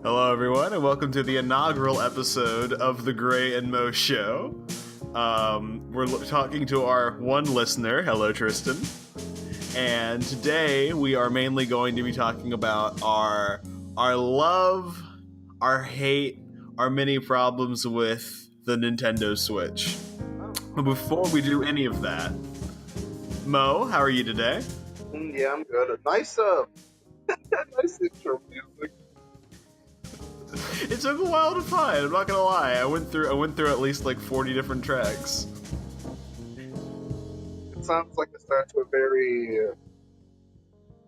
Hello, everyone, and welcome to the inaugural episode of the Gray and Mo Show. We're talking to our one listener. Hello, Tristan. And today we are mainly going to be talking about our love, our hate, our many problems with the Nintendo Switch. But before we do any of that, Mo, how are you today? Yeah, I'm good. Nice nice intro music. It took a while to find. I'm not gonna lie. I went through at least like 40 different tracks. It sounds like the start to a very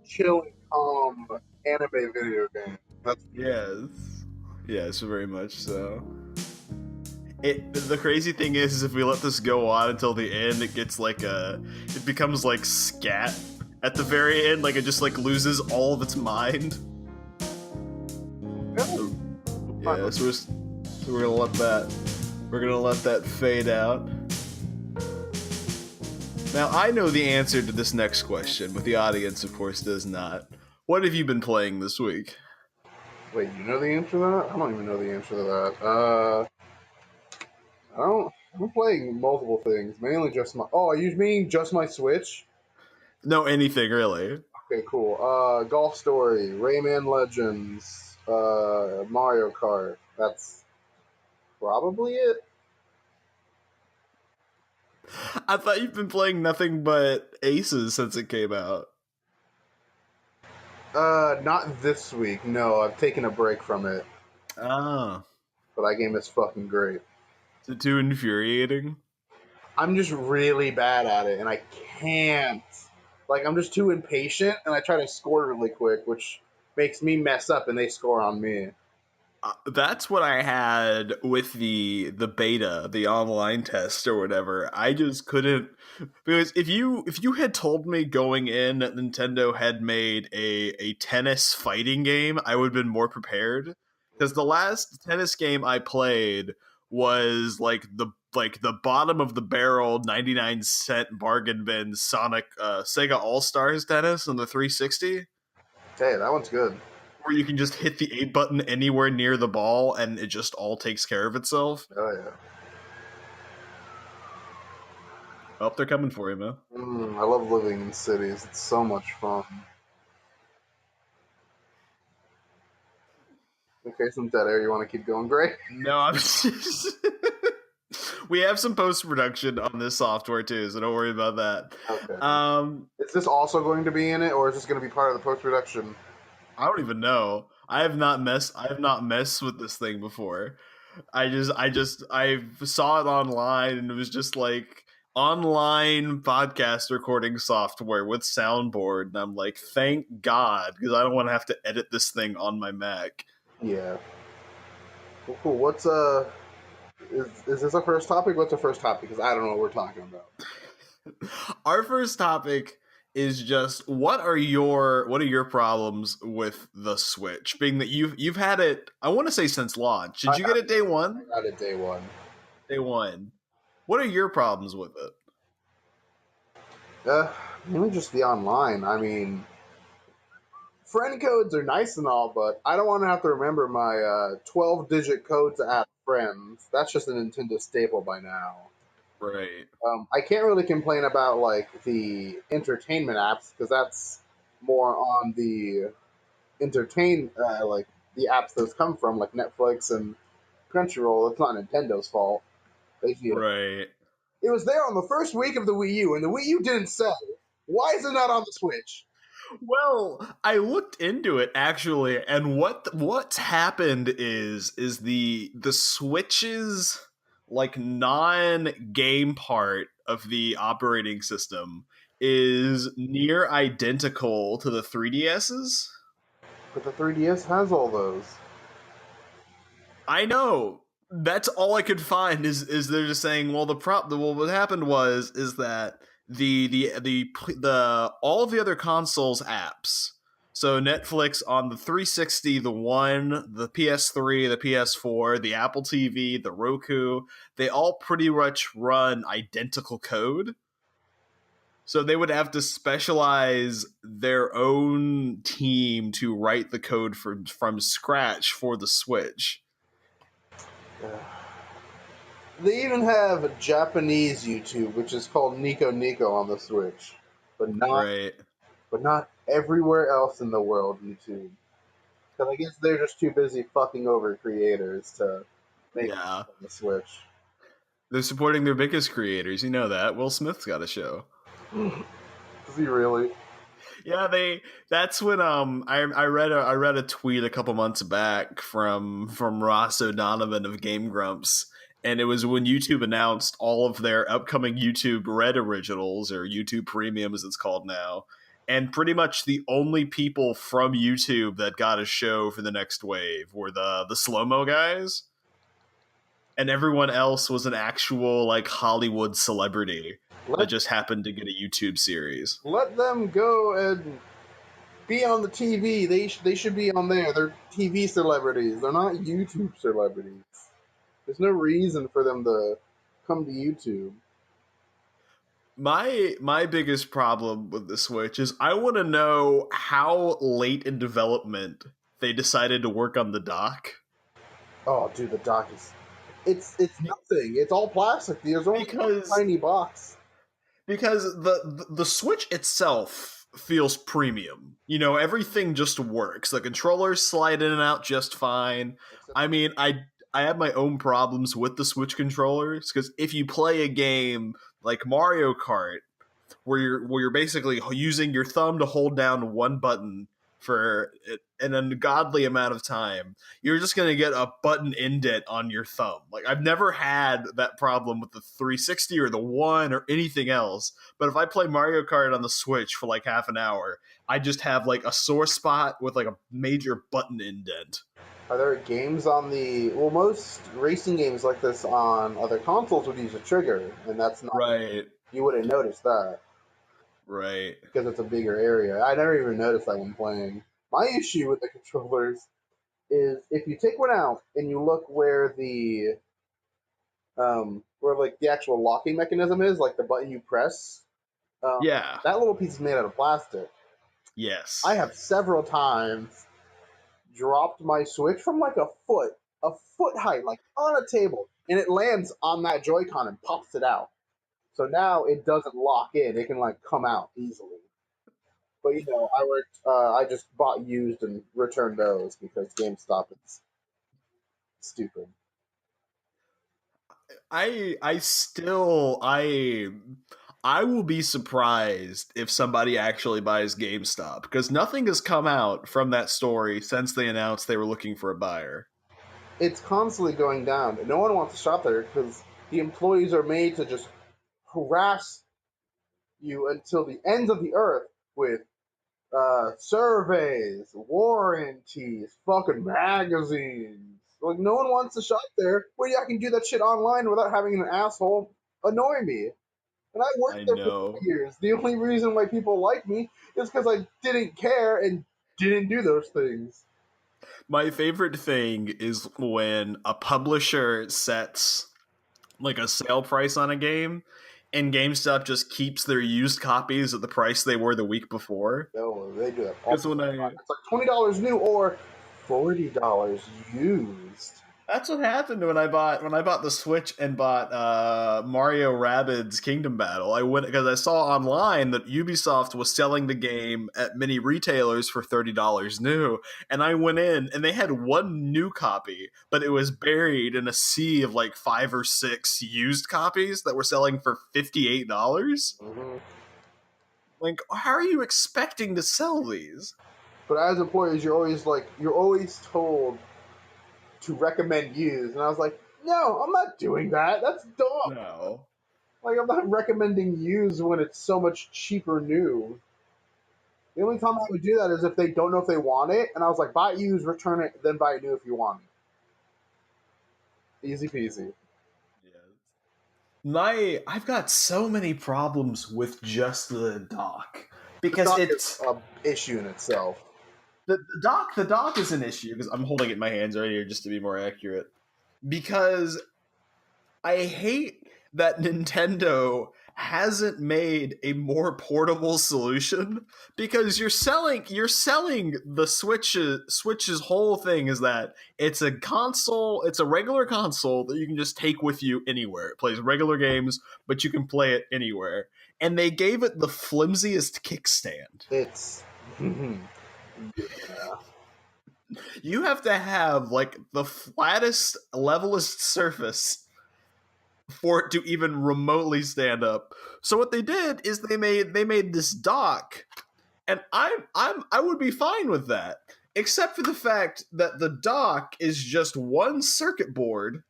chill and calm anime video game. That's Yes, very much so. The crazy thing is if we let this go on until the end, it becomes like scat at the very end. Like it just like loses all of its mind. Yeah, so we're gonna let that fade out. Now I know the answer to this next question, but the audience, of course, does not. What have you been playing this week? Wait, you know the answer to that? I don't even know the answer to that. I'm playing multiple things, mainly just my. Oh, you mean just my Switch? No, anything really. Okay, cool. Golf Story, Rayman Legends, Mario Kart. That's probably it. I thought you've been playing nothing but Aces since it came out. Not this week. No, I've taken a break from it. Ah, But that game is fucking great. is it too infuriating? I'm just really bad at it, and I can't. Like, I'm just too impatient, and I try to score really quick, which makes me mess up, and they score on me. That's what I had with the beta, the online test or whatever. I just couldn't, because if you had told me going in that Nintendo had made a tennis fighting game, I would have been more prepared. Because the last tennis game I played was like the bottom of the barrel 99-cent bargain bin Sonic Sega All Stars tennis on the 360. Hey, that one's good. Where you can just hit the A button anywhere near the ball and it just all takes care of itself. Oh, yeah. Oh, they're coming for you, man. I love living in cities. It's so much fun. Okay, some dead air. You want to keep going, Gray? No, I'm just... We have some post-production on this software too, so don't worry about that. Okay. Is this also going to be in it, or is this going to be part of the post-production? I don't even know. I have not messed with this thing before. I saw it online and it was just like online podcast recording software with soundboard, and I'm like, thank God, because I don't want to have to edit this thing on my Mac. Yeah. Cool. What's is this our first topic? What's our first topic? Because I don't know what we're talking about. Our first topic is just what are your problems with the Switch? Being that you've had it, I want to say since launch. Did you get it day one? I got it day one. Day one. What are your problems with it? Mainly just the online. I mean, friend codes are nice and all, but I don't want to have to remember my 12-digit code to add friends. That's just a Nintendo staple by now. Right. I can't really complain about like the entertainment apps because that's more on the like the apps those come from, like Netflix and Crunchyroll. It's not Nintendo's fault. Right. It was there on the first week of the Wii U, and the Wii U didn't sell. Why is it not on the Switch? Well, I looked into it actually, and what's happened is the Switch's like non-game part of the operating system is near identical to the 3DS's. But the 3DS has all those. I know. That's all I could find is they're just saying, well, what happened is that the all of the other consoles apps, so Netflix on the 360, the One, the PS3, the PS4, the Apple TV, the Roku, they all pretty much run identical code. So they would have to specialize their own team to write the code from scratch for the Switch. They even have a Japanese YouTube, which is called Nico Nico on the Switch, but not Right. but not everywhere else in the world YouTube. Because I guess they're just too busy fucking over creators to make it Yeah. on the Switch. They're supporting their biggest creators. You know that. Will Smith's got a show. Is he really? Yeah, that's when I read a tweet a couple months back from Ross O'Donovan of Game Grumps, and it was when YouTube announced all of their upcoming YouTube Red originals, or YouTube Premium as it's called now. And pretty much the only people from YouTube that got a show for the next wave were the slow-mo guys. And everyone else was an actual like Hollywood celebrity that just happened to get a YouTube series. Let them go and be on the TV. They should be on there. They're TV celebrities. They're not YouTube celebrities. There's no reason for them to come to YouTube. My biggest problem with the Switch is I want to know how late in development they decided to work on the dock. Oh, dude, the dock is it's nothing. It's all plastic. There's only a tiny box. Because the Switch itself feels premium. You know, everything just works. The controllers slide in and out just fine. I mean, I have my own problems with the Switch controllers because if you play a game like Mario Kart, where you're basically using your thumb to hold down one button for an ungodly amount of time, you're just going to get a button indent on your thumb. Like, I've never had that problem with the 360 or the One or anything else, but if I play Mario Kart on the Switch for like half an hour, I just have like a sore spot with like a major button indent. Are there games on the most racing games like this on other consoles would use a trigger, and that's not Right. You wouldn't notice that. Right. Because it's a bigger area. I never even noticed that when playing. My issue with the controllers is if you take one out and you look where the where like the actual locking mechanism is, like the button you press, Yeah. that little piece is made out of plastic. Yes. I have several times dropped my Switch from like a foot height, like on a table, and it lands on that Joy-Con and pops it out. So now it doesn't lock in; it can like come out easily. But I just bought used and returned those because GameStop is stupid. I will be surprised if somebody actually buys GameStop because nothing has come out from that story since they announced they were looking for a buyer. It's constantly going down. No one wants to shop there because the employees are made to just harass you until the ends of the earth with surveys, warranties, fucking magazines. Like, no one wants to shop there where I can do that shit online without having an asshole annoy me. And I worked there for 4 years. The only reason why people like me is because I didn't care and didn't do those things. My favorite thing is when a publisher sets like a sale price on a game and GameStop just keeps their used copies at the price they were the week before. No, they do that. Because when it's like $20 new or $40 used. That's what happened when I bought the Switch and bought Mario Rabbids Kingdom Battle. I went because I saw online that Ubisoft was selling the game at many retailers for $30 new, and I went in and they had one new copy, but it was buried in a sea of like 5 or 6 used copies that were selling for $58. Mm-hmm. Like, how are you expecting to sell these? But as employees, you're always told to recommend used, and I was like, no, I'm not doing that. That's dumb. No. Like, I'm not recommending used when it's so much cheaper new. The only time I would do that is if they don't know if they want it, and I was like, buy it used, return it, then buy it new if you want it. Easy peasy. I've got so many problems with just the dock because the dock it's is an issue in itself. The dock is an issue because I'm holding it in my hands right here just to be more accurate. Because I hate that Nintendo hasn't made a more portable solution, because you're selling the Switch's whole thing is that it's a console, it's a regular console that you can just take with you anywhere. It plays regular games, but you can play it anywhere. And they gave it the flimsiest kickstand. It's yeah. You have to have like the flattest, levelest surface for it to even remotely stand up. So what they did is they made this dock, and I would be fine with that, except for the fact that the dock is just one circuit board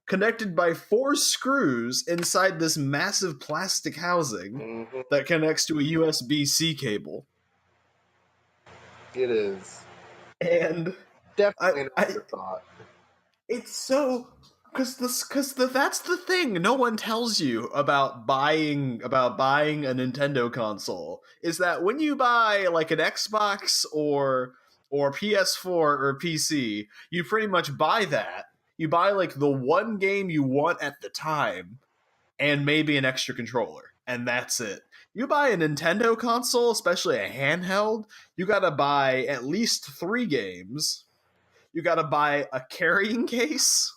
connected by 4 screws inside this massive plastic housing Mhm. that connects to a USB-C cable. It is And definitely an I afterthought. it's so that's the thing no one tells you about buying a Nintendo console, is that when you buy like an Xbox or PS4 or PC, you pretty much buy that. You buy like the one game you want at the time and maybe an extra controller, and that's it. You buy a Nintendo console, especially a handheld, you got to buy at least 3 games. You got to buy a carrying case.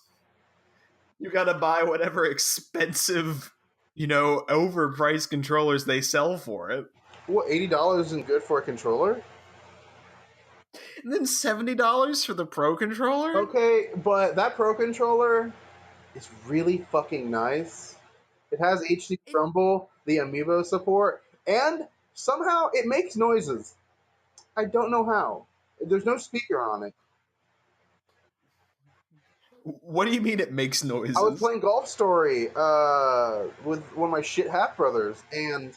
You gotta buy whatever expensive, overpriced controllers they sell for it. What, $80 isn't good for a controller? And then $70 for the Pro controller? Okay, but that Pro controller is really fucking nice. It has HD Rumble, the Amiibo support, and somehow it makes noises. I don't know how. There's no speaker on it. What do you mean it makes I was noises? playing Golf Story with one of my shit half brothers, and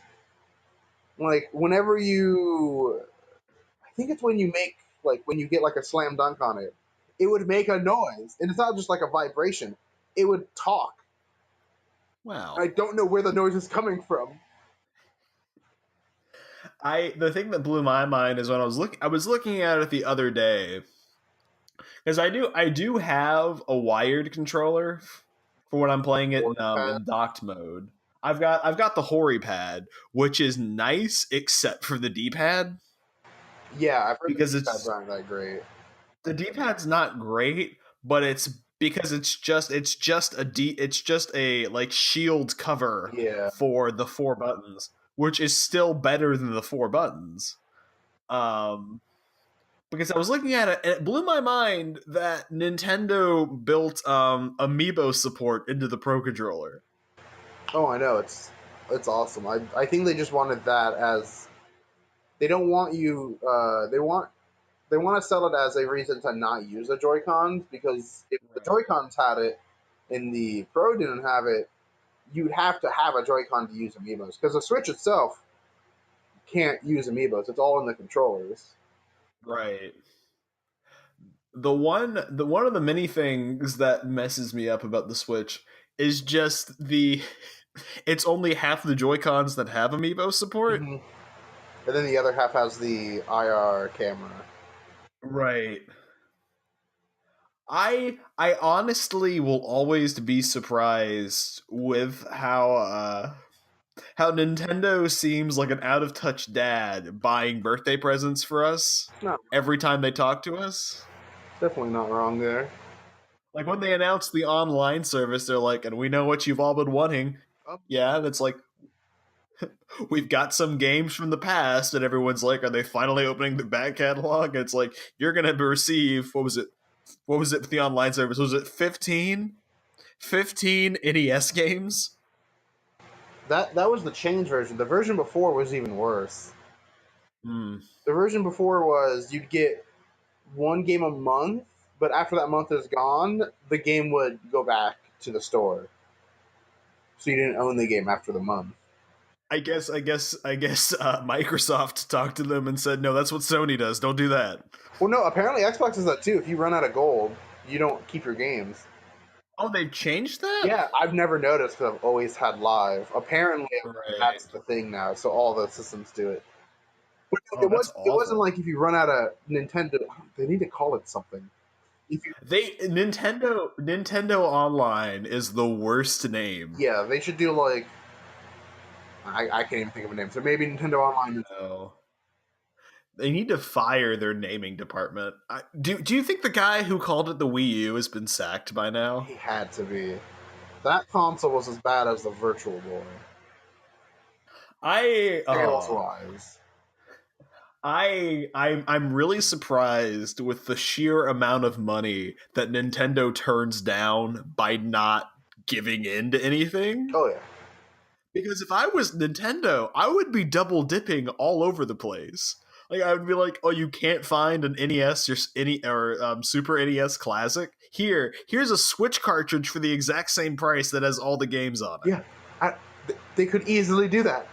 like whenever you, I think it's when you make like when you get like a slam dunk on it, it would make a noise, and it's not just like a vibration. It would talk. Wow. I don't know where the noise is coming from. The thing that blew my mind is when I was looking at it the other day, because I do have a wired controller for when I'm playing it in docked mode. I've got the Hori pad, which is nice except for the D-pad, Yeah, I've heard because the D-pads aren't that great. the D-pad's not great, but it's because it's just a like shield cover Yeah, for the 4 buttons, which is still better than the 4 buttons. Um because I was looking at it and it blew my mind that Nintendo built amiibo support into the Pro controller. oh, I know, it's awesome. I think they just wanted that as they don't want you. They want to sell it as a reason to not use the Joy Cons, because if the Joy Cons had it and the Pro didn't have it, you'd have to have a Joy Con to use amiibos, because the Switch itself can't use amiibos. It's all in the controllers. Right. The one of the many things that messes me up about the Switch is just the it's only half the Joy-Cons that have amiibo support. Hmm. And then the other half has the IR camera. Right. I honestly will always be surprised with how Nintendo seems like an out of touch dad buying birthday presents for us No, every time they talk to us. definitely not wrong there. Like when they announced the online service, they're like, and we know what you've all been wanting. Oh, Yeah, and it's like, we've got some games from the past, and everyone's like, are they finally opening the back catalog? And it's like, you're gonna receive, what was it? What was it for the online service? Was it 15? 15 NES games? that was the change version. The version before was even worse. Hmm. The version before was you'd get one game a month, but after that month is gone, the game would go back to the store. So you didn't own the game after the month. I guess Microsoft talked to them and said, no, that's what Sony does. Don't do that. Well, no, apparently Xbox does that too. If you run out of gold, you don't keep your games. Oh, they've changed that? Yeah, I've never noticed because I've always had live. Apparently, Right. that's the thing now, so all the systems do it. But Oh, that's it wasn't awful. like if you run out of Nintendo, they need to call it something. If you, Nintendo Online is the worst name. yeah, they should do like I can't even think of a name. So maybe Nintendo Online is. No. They need to fire their naming department. Do you think the guy who called it the Wii U has been sacked by now? He had to be. That console was as bad as the Virtual Boy. I Sales oh, wise. I'm really surprised with the sheer amount of money that Nintendo turns down by not giving in to anything. Oh yeah. Because if I was Nintendo, I would be double dipping all over the place. Like I would be like, "Oh, you can't find an NES or Super NES Classic? Here's a Switch cartridge for the exact same price that has all the games on it." Yeah. They could easily do that.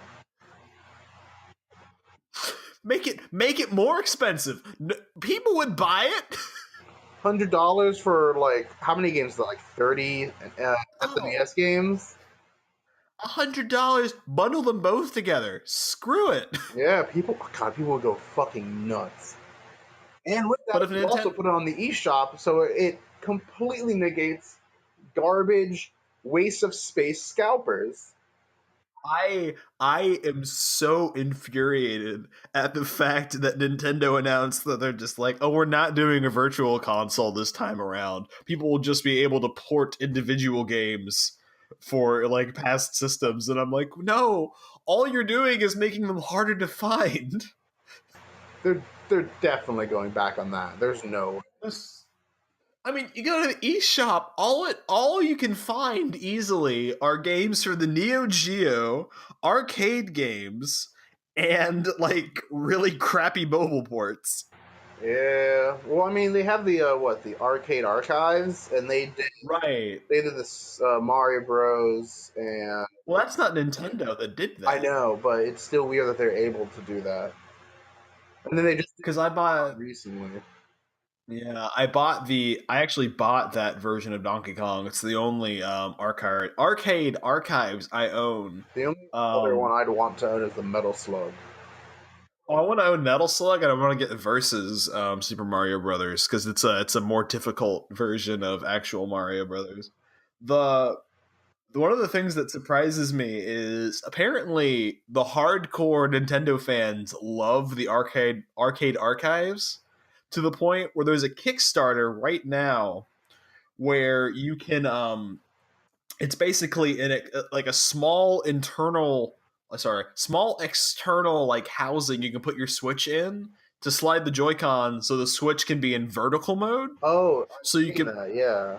Make it more expensive. People would buy it. $100 for like how many games? Like 30 SNES games. $100, bundle them both together. Screw it. Yeah, people would go fucking nuts. And with But that, if you also Nintendo, put it on the eShop, so it completely negates garbage, waste of space scalpers. I am so infuriated at the fact that Nintendo announced that they're just like, oh, we're not doing a virtual console this time around. People will just be able to port individual games for like past systems, and I'm like, no, all you're doing is making them harder to find. They're definitely going back on that. There's no. I mean, you go to the eShop, all you can find easily are games for the Neo Geo, arcade games, and like really crappy mobile ports. Yeah. Well, I mean, they have the the arcade archives, and Right. they did this Mario Bros. And Well, that's not Nintendo that did I that. know, but it's still weird that they're able to do that. And then they just did Because I it bought, recently. yeah, I actually bought that version of Donkey Kong. It's the only arcade archives I own. The only other one Um, I'd want to own is the Metal Slug. Oh, I want to own Metal Slug, and I want to get Versus Super Mario Brothers because it's a more difficult version of actual Mario Brothers. The One of the things that surprises me is apparently the hardcore Nintendo fans love the arcade archives to the point where there's a Kickstarter right now where you can it's basically in like a small internal small external like housing you can put your Switch in to slide the Joy-Con so the Switch can be in vertical mode. Oh, I've So you seen can that. Yeah.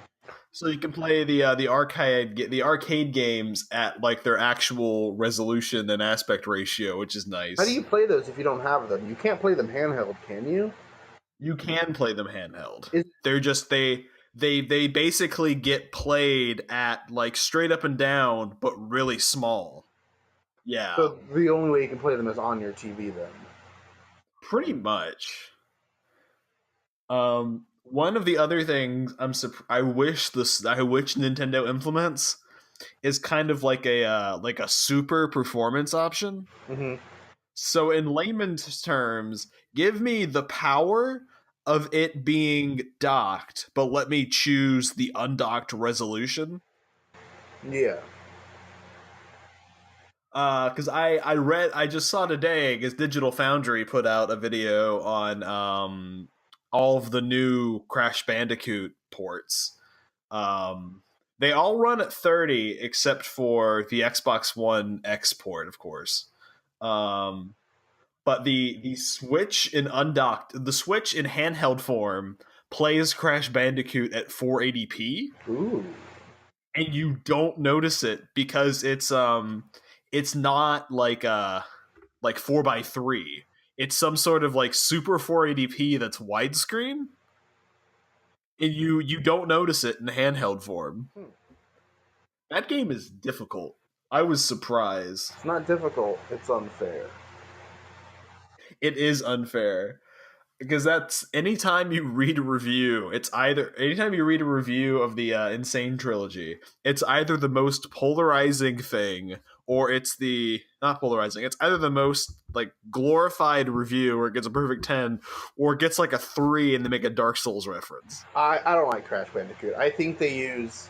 play the arcade games at like their actual resolution and aspect ratio, which is How do nice. you play those if you don't have them? You can't play them handheld, can you? You can play them handheld. Is They're just they basically get played at like straight up and down but really small. Yeah. so the only way you can play them is on your TV then? Pretty much. One of the other things I wish Nintendo implements is kind of like a super performance option. Hmm. So in layman's terms, give me the power of it being docked, but let me choose the undocked resolution. Yeah. Because I just saw today because Digital Foundry put out a video on all of the new Crash Bandicoot ports. They all run at 30 except for the Xbox One X port, of course. Um, but the Switch in handheld form plays Crash Bandicoot at 480p, Ooh. and you don't notice it because it's not like 4:3. It's some sort of like super 480p that's widescreen, and you don't notice it in handheld form. Hmm. That game is difficult. I was surprised. It's not difficult. It's unfair. It is unfair because that's anytime you read a review, it's either anytime you read a review of the Insane trilogy, it's either the most polarizing thing or it's the not polarizing. It's either the most like glorified review where it gets a perfect 10 or it gets like a 3 and they make a Dark Souls reference. I don't like Crash Bandicoot. I think they use.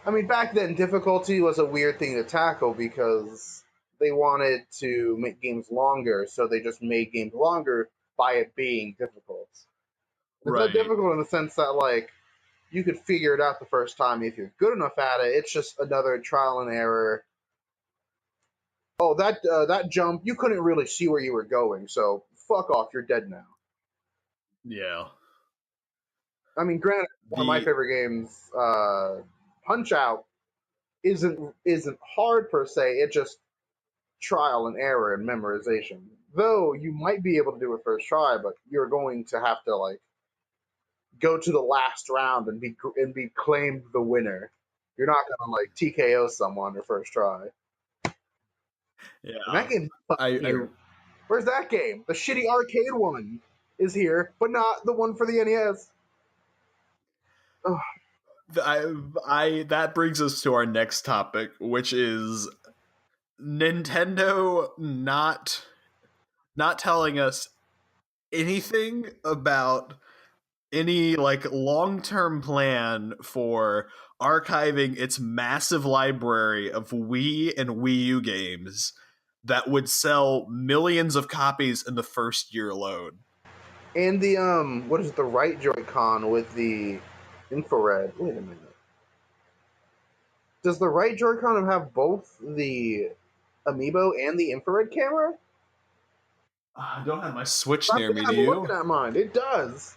I mean, back then difficulty was a weird thing to tackle because they wanted to make games longer, so they just made games longer by it being difficult. It's not Right. difficult in the sense that like you could figure it out the first time if you're good enough at it. It's just another trial and error. Oh, that jump, you couldn't really see where you were going, so fuck off, you're dead now. Yeah. I mean, granted, one of my The favorite games, Punch Out, isn't hard per se. It's just trial and error and memorization. Though you might be able to do it first try, but you're going to have to like go to the last round and be claimed the winner. You're not gonna like TKO someone your first try. And that yeah. game's fucking I here. Where's that game? The shitty arcade one is here, but not the one for the NES. Ugh. I that brings us to our next topic, which is Nintendo not telling us anything about any like long-term plan for archiving its massive library of Wii and Wii U games that would sell millions of copies in the first year alone. And the what is it, the right Joy-Con with the infrared? Wait a minute. Does the right Joy-Con have both the amiibo and the infrared camera? I don't have my Switch near me, do I'm looking you? at mine. It does.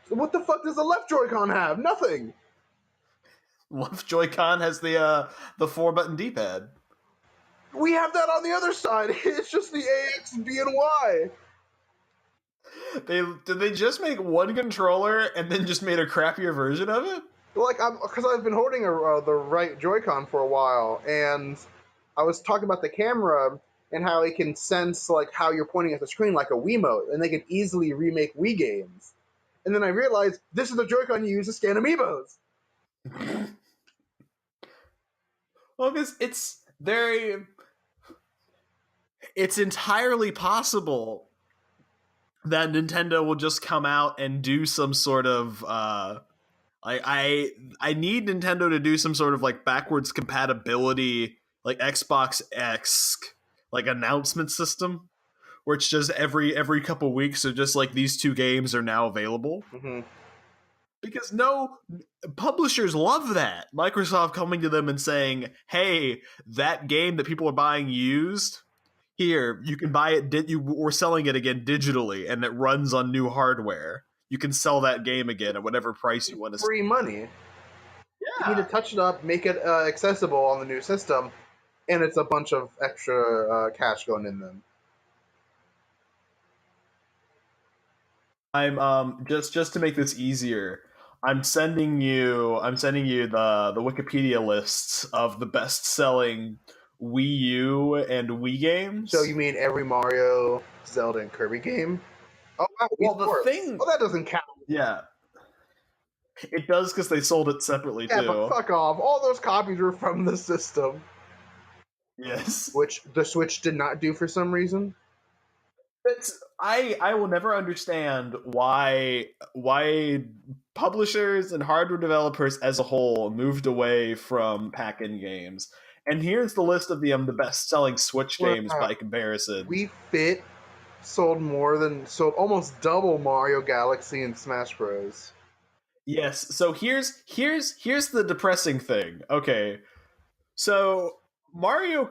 So what the fuck does the left Joy-Con have? Nothing. Left Joy-Con has the 4-button D-pad. We have that on the other side. It's just the AX, B, and Y. Did they just make one controller and then just made a crappier version of it? Like, because I've been holding the right Joy-Con for a while, and I was talking about the camera and how it can sense like how you're pointing at the screen like a Wiimote, and they can easily remake Wii games. And then I realized this is the Joy-Con you use to scan amiibos. Well, because it's entirely possible that Nintendo will just come out and do some sort of I need Nintendo to do some sort of like backwards compatibility, like Xbox X like announcement system where it's just every couple weeks, so just like these two games are now available. Mm-hmm. Because no publishers love that. Microsoft coming to them and saying, "Hey, that game that people are buying used, here you can buy it. We're selling it again digitally, and it runs on new hardware. You can sell that game again at whatever price you want to." Free money. You need to touch it up, make it accessible on the new system, and it's a bunch of extra cash going in them. I'm just to make this easier. I'm sending you the Wikipedia lists of the best selling Wii U and Wii games. So you mean every Mario, Zelda, and Kirby game? Oh, wow, well, the thing. Oh, that doesn't count. Yeah, it does because they sold it separately too. But fuck off! All those copies were from the system. Yes, which the Switch did not do for some reason. I will never understand why publishers and hardware developers as a whole moved away from pack-in games. And here's the list of the best-selling Switch games by comparison. Wii Fit sold almost double Mario Galaxy and Smash Bros. Yes, so here's the depressing thing. Okay, so Mario,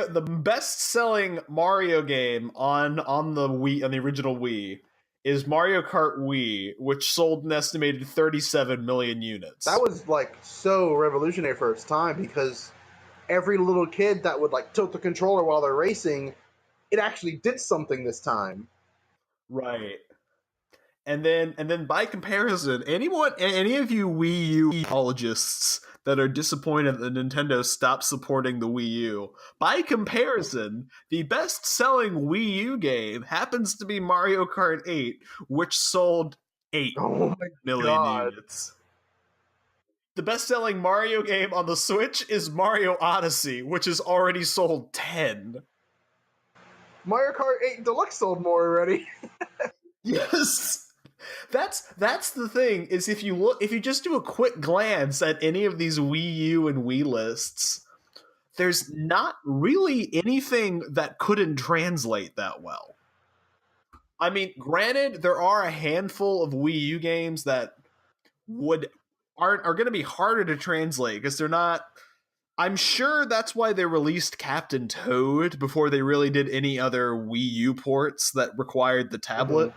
the best-selling Mario game on the Wii, on the original Wii, is Mario Kart Wii, which sold an estimated 37 million units. That was like so revolutionary for its time because every little kid that would like tilt the controller while they're racing, it actually did something this time. Right. And then by comparison, any of you Wii U apologists that are disappointed that Nintendo stopped supporting the Wii U, by comparison, the best-selling Wii U game happens to be Mario Kart 8, which sold 8 million units. The best-selling Mario game on the Switch is Mario Odyssey, which has already sold 10. Mario Kart 8 Deluxe sold more already. Yes. That's the thing, is if you just do a quick glance at any of these Wii U and Wii lists, there's not really anything that couldn't translate that well. I mean, granted, there are a handful of Wii U games that would are going to be harder to translate because they're not. I'm sure that's why they released Captain Toad before they really did any other Wii U ports that required the tablet.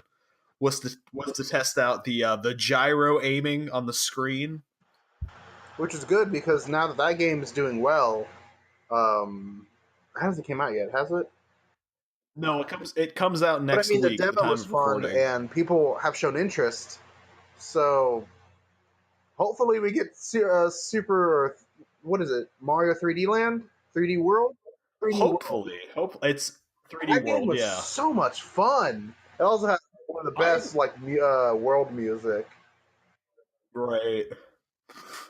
Was to test out the gyro aiming on the screen, which is good because now that that game is doing well, hasn't it came out yet? Has it? No, it comes out But I next mean, the week at the demo time was of fun, recording. and people have shown interest. So hopefully, we get super. What is it? Mario 3D Land, 3D World, 3D World. Hope it's 3D That game World, was yeah. so much fun. It also has one of the I best like world music. Right.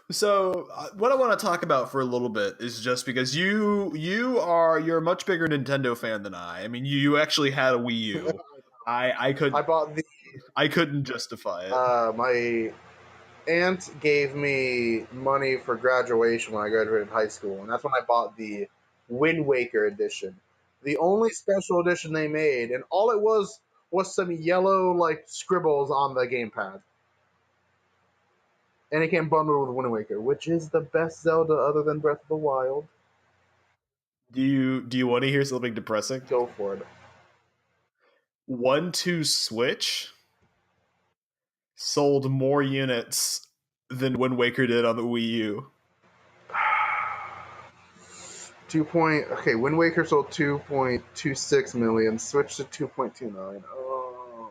So, what I want to talk about for a little bit is just because you're a much bigger Nintendo fan than I. I mean, you actually had a Wii U. I could I bought the. I couldn't justify it. My aunt gave me money for graduation when I graduated high school, and that's when I bought the Wind Waker edition, the only special edition they made, and all it was some yellow like scribbles on the gamepad, and it came bundled with Wind Waker, which is the best Zelda other than Breath of the Wild. Do you want to hear something depressing? Go for it. 1-2 Switch sold more units than Wind Waker did on the Wii U. Okay, Wind Waker sold 2.26 million, Switch to 2.29. Oh.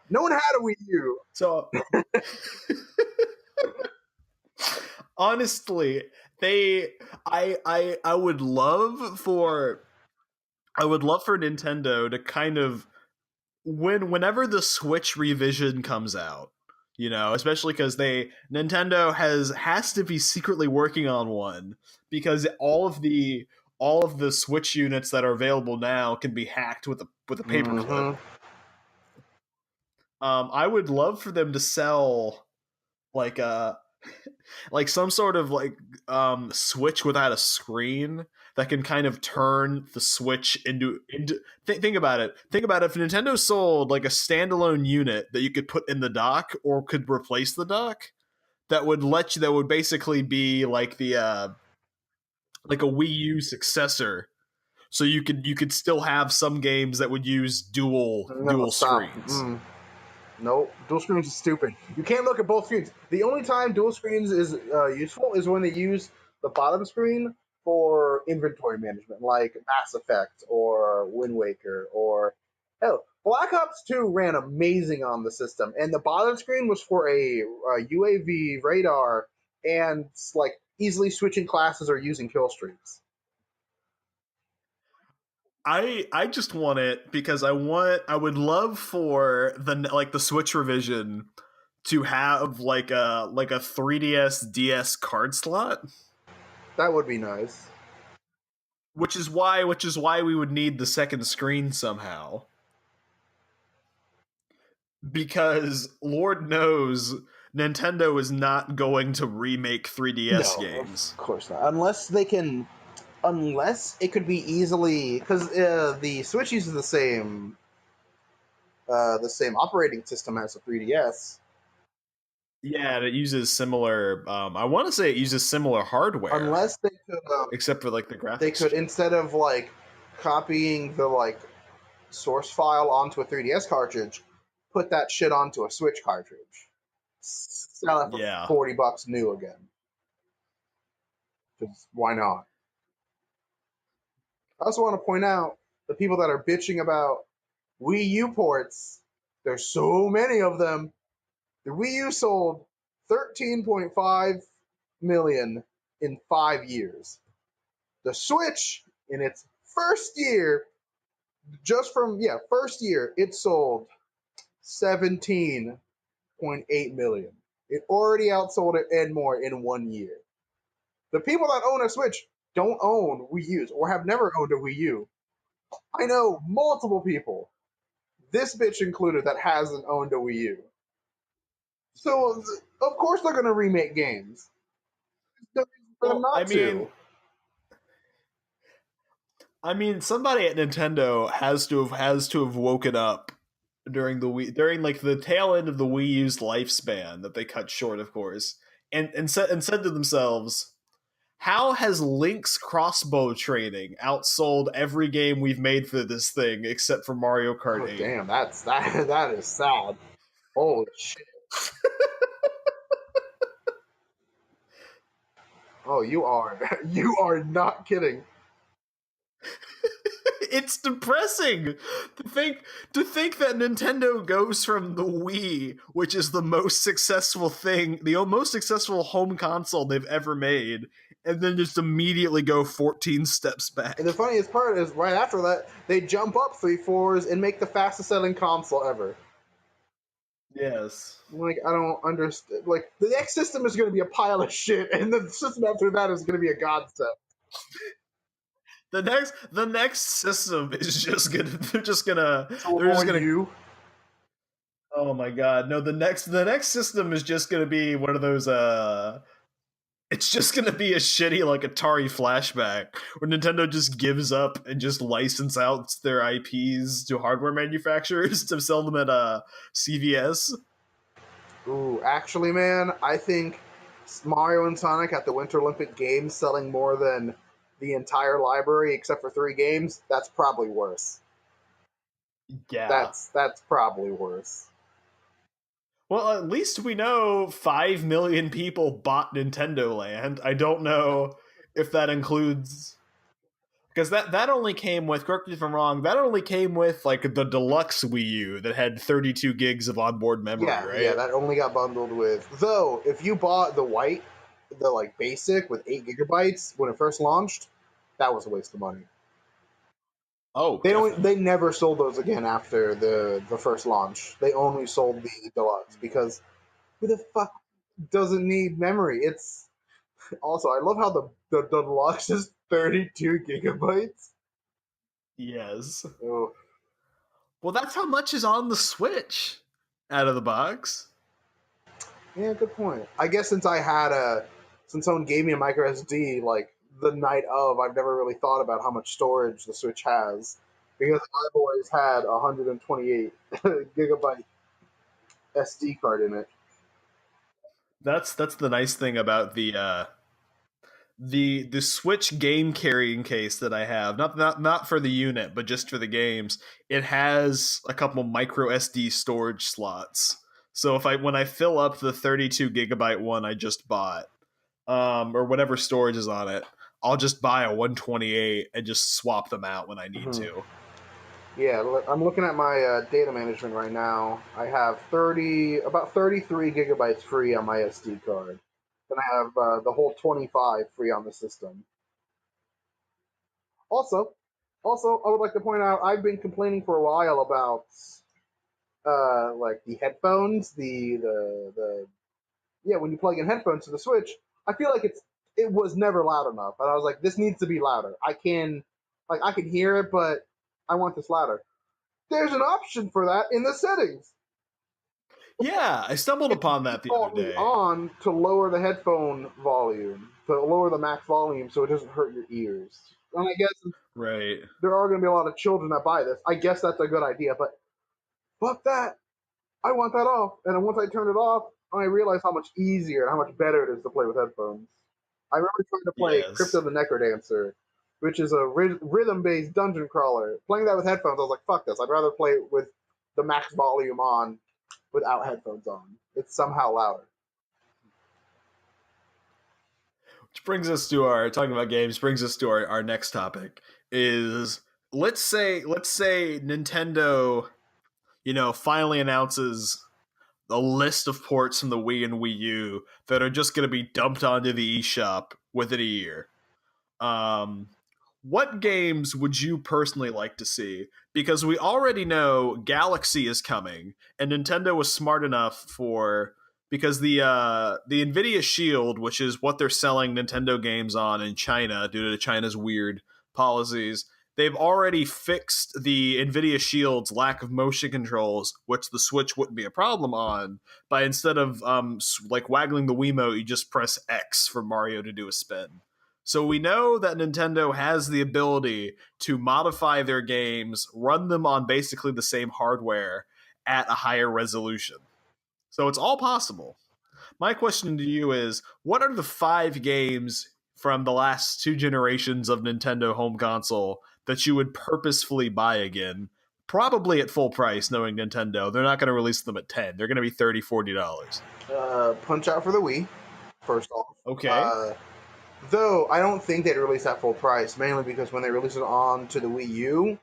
No one had a Wii U. So honestly, I would love for Nintendo to kind of whenever the Switch revision comes out, especially because Nintendo has to be secretly working on one because all of the Switch units that are available now can be hacked with a paperclip. I would love for them to sell like like some sort of like Switch without a screen that can kind of turn the Switch into think about it. Think about if Nintendo sold like a standalone unit that you could put in the dock or could replace the dock, that would basically be like the like a Wii U successor. So you could still have some games that would use dual No, stop. screens. Nope, dual screens is stupid. You can't look at both screens. The only time dual screens is useful is when they use the bottom screen for inventory management, like Mass Effect or Wind Waker or hell, Black Ops 2 ran amazing on the system, and the bottom screen was for a UAV radar and like easily switching classes or using kill streaks. I just want it because I would love for the Switch revision to have like a 3DS DS card slot, That would be nice. which is why we would need the second screen somehow. Because Lord knows Nintendo is not going to remake 3DS games. Of course not. Unless it could be easily because the Switch uses the same operating system as the 3DS. Yeah, and it uses similar. I want to say it uses similar hardware. Unless they could, except for like the graphics. They could instead of like copying the like source file onto a 3DS cartridge, put that shit onto a Switch cartridge. Sell it for $40 new again. Because why not? I also want to point out the people that are bitching about Wii U ports. There's so many of them. The Wii U sold 13.5 million in 5 years. The Switch, in its first year, first year, it sold 17.8 million. It already outsold it and more in 1 year. The people that own a Switch don't own Wii U's or have never owned a Wii U. I know multiple people, this bitch included, that hasn't owned a Wii U. So, of course they're going to remake games. for them Well, not to. I mean, somebody at Nintendo has to have woken up during like the tail end of the Wii U's lifespan that they cut short, of course, and said to themselves, "How has Link's crossbow training outsold every game we've made for this thing except for Mario Kart Oh 8?" damn, that is sad. Holy shit. Oh, you are you are not kidding. It's depressing to think that Nintendo goes from the Wii, which is the most successful thing, the most successful home console they've ever made, and then just immediately go 14 steps And the back. funniest part is right after that, they jump up three floors and make the fastest selling console ever. Yes. Like, I don't understand. Like, the next system is going to be a pile of shit, and the system after that is going to be a godsend. The next system is just gonna So, they're just on gonna you. oh my god. No, the next system is just gonna be one of those it's just gonna be a shitty like Atari flashback where Nintendo just gives up and just license out their IPs to hardware manufacturers to sell them at CVS. Ooh, actually, man, I think Mario and Sonic at the Winter Olympic Games selling more than the entire library except for three games, that's probably worse. Yeah. That's probably worse. Well, at least we know 5 million people bought Nintendo Land. I don't know if that includes because that only came with, correct me if I'm wrong, that only came with like the deluxe Wii U that had 32 gigs of onboard memory, Yeah, right? that only got bundled with. Though, if you bought the white, the like basic with 8 gigabytes when it first launched, that was a waste of money. Oh, They don't. definitely. They never sold those again after the first launch. They only sold the deluxe because who the fuck doesn't need memory? It's also I love how the deluxe is 32 gigabytes. Yes. Oh, Well, that's how much is on the Switch out of the box. yeah, good point. I guess since someone gave me a micro SD like the night of, I've never really thought about how much storage the Switch has because I've always had a 128 gigabyte SD card in it. That's the nice thing about the Switch game carrying case that I have. Not for the unit, but just for the games. It has a couple micro SD storage slots. So if I when I fill up the 32 gigabyte one I just bought, or whatever storage is on it, I'll just buy a 128 and just swap them out when I need Mhm. to. Yeah, I'm looking at my data management right now. I have about 33 gigabytes free on my SD card. Then I have the whole 25 free on the system. Also, I would like to point out I've been complaining for a while about like the headphones, the yeah, when you plug in headphones to the Switch, I feel like it was never loud enough, and I was like, this needs to be louder. I can hear it, but I want this louder. There's an option for that in the settings. Yeah, I stumbled It's upon that the other defaultly day. on to lower the headphone volume, to lower the max volume so it doesn't hurt your ears. And I guess Right. there are going to be a lot of children that buy this. I guess that's a good idea, but fuck that. I want that off. And then once I turn it off, I realize how much easier and how much better it is to play with headphones. I remember trying to play Crypto Yes. the Necrodancer, which is a rhythm-based dungeon crawler. Playing that with headphones, I was like, fuck this. I'd rather play it with the max volume on without headphones on. It's somehow louder. Which brings us to our talking about games. Brings us to our next topic. Is let's say Nintendo, finally announces a list of ports from the Wii and Wii U that are just going to be dumped onto the eShop within a year. Um, what games would you personally like to see? Because we already know Galaxy is coming, and Nintendo was smart enough for because the Nvidia Shield, which is what they're selling Nintendo games on in China due to China's weird policies, they've already fixed the Nvidia Shield's lack of motion controls, which the Switch wouldn't be a problem on, by instead of like waggling the Wiimote, you just press X for Mario to do a spin. So we know that Nintendo has the ability to modify their games, run them on basically the same hardware at a higher resolution. So it's all possible. My question to you is, what are the 5 games from the last 2 generations of Nintendo home console that you would purposefully buy again? Probably at full price, knowing Nintendo. They're not going to release them at 10. They're going to be $30, $40. Punch Out for the Wii, first off. Okay. Though I don't think they'd release that full price, mainly because when they release it on to the Wii U,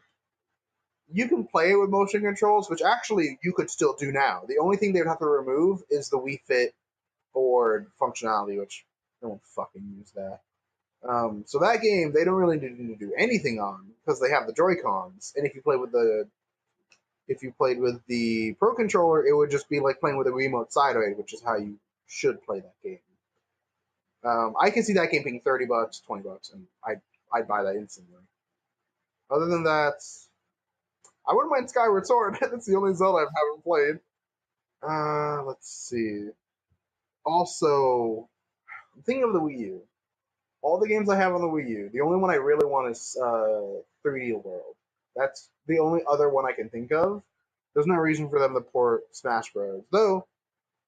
you can play it with motion controls, which actually you could still do now. The only thing they would have to remove is the Wii Fit board functionality, which no one fucking use that. So that game they don't really need to do anything on because they have the Joy-Cons, and if you played with the Pro Controller, it would just be like playing with a Wiimote sideways, which is how you should play that game. I can see that game being $30, $20, and I'd buy that instantly. Other than that, I wouldn't mind Skyward Sword. That's the only Zelda I haven't played. Let's see. Also, I'm thinking of the Wii U. All the games I have on the Wii U, the only one I really want is 3D World. That's the only other one I can think of. There's no reason for them to port Smash Bros. Though,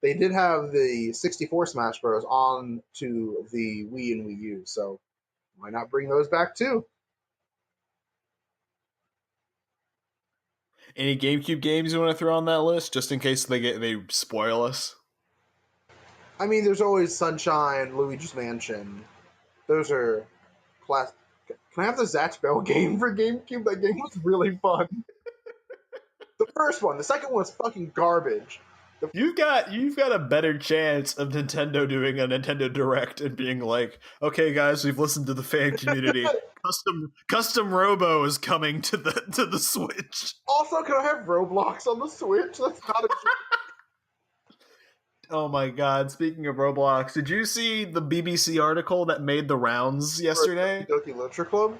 they did have the 64 Smash Bros. On to the Wii and Wii U, so why not bring those back too? Any GameCube games you want to throw on that list, just in case they spoil us? I mean, there's always Sunshine, Luigi's Mansion. Those are class. Can I have the Zatch Bell game for GameCube? That game was really fun. The first one. The second one was fucking garbage. You've got a better chance of Nintendo doing a Nintendo Direct and being like, okay, guys, we've listened to the fan community. Custom Robo is coming to the Switch. Also, can I have Roblox on the Switch? That's not a Oh my god, speaking of Roblox, did you see the BBC article that made the rounds yesterday? Doki Doki Literature Club?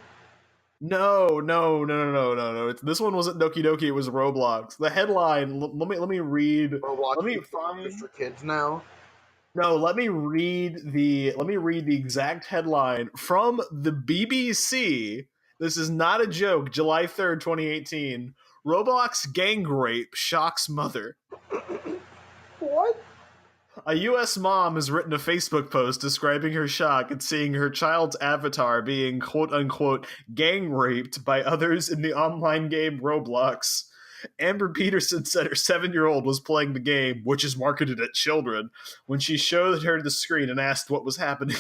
No. This one wasn't Doki Doki, it was Roblox. The headline, let me read. Roblox Let me find for kids now. No, let me read the exact headline from the BBC. This is not a joke. July 3rd, 2018. Roblox gang rape shocks mother. What? A U.S. mom has written a Facebook post describing her shock at seeing her child's avatar being quote-unquote gang raped by others in the online game Roblox. Amber Peterson said her 7-year-old was playing the game, which is marketed at children, when she showed her the screen and asked what was happening.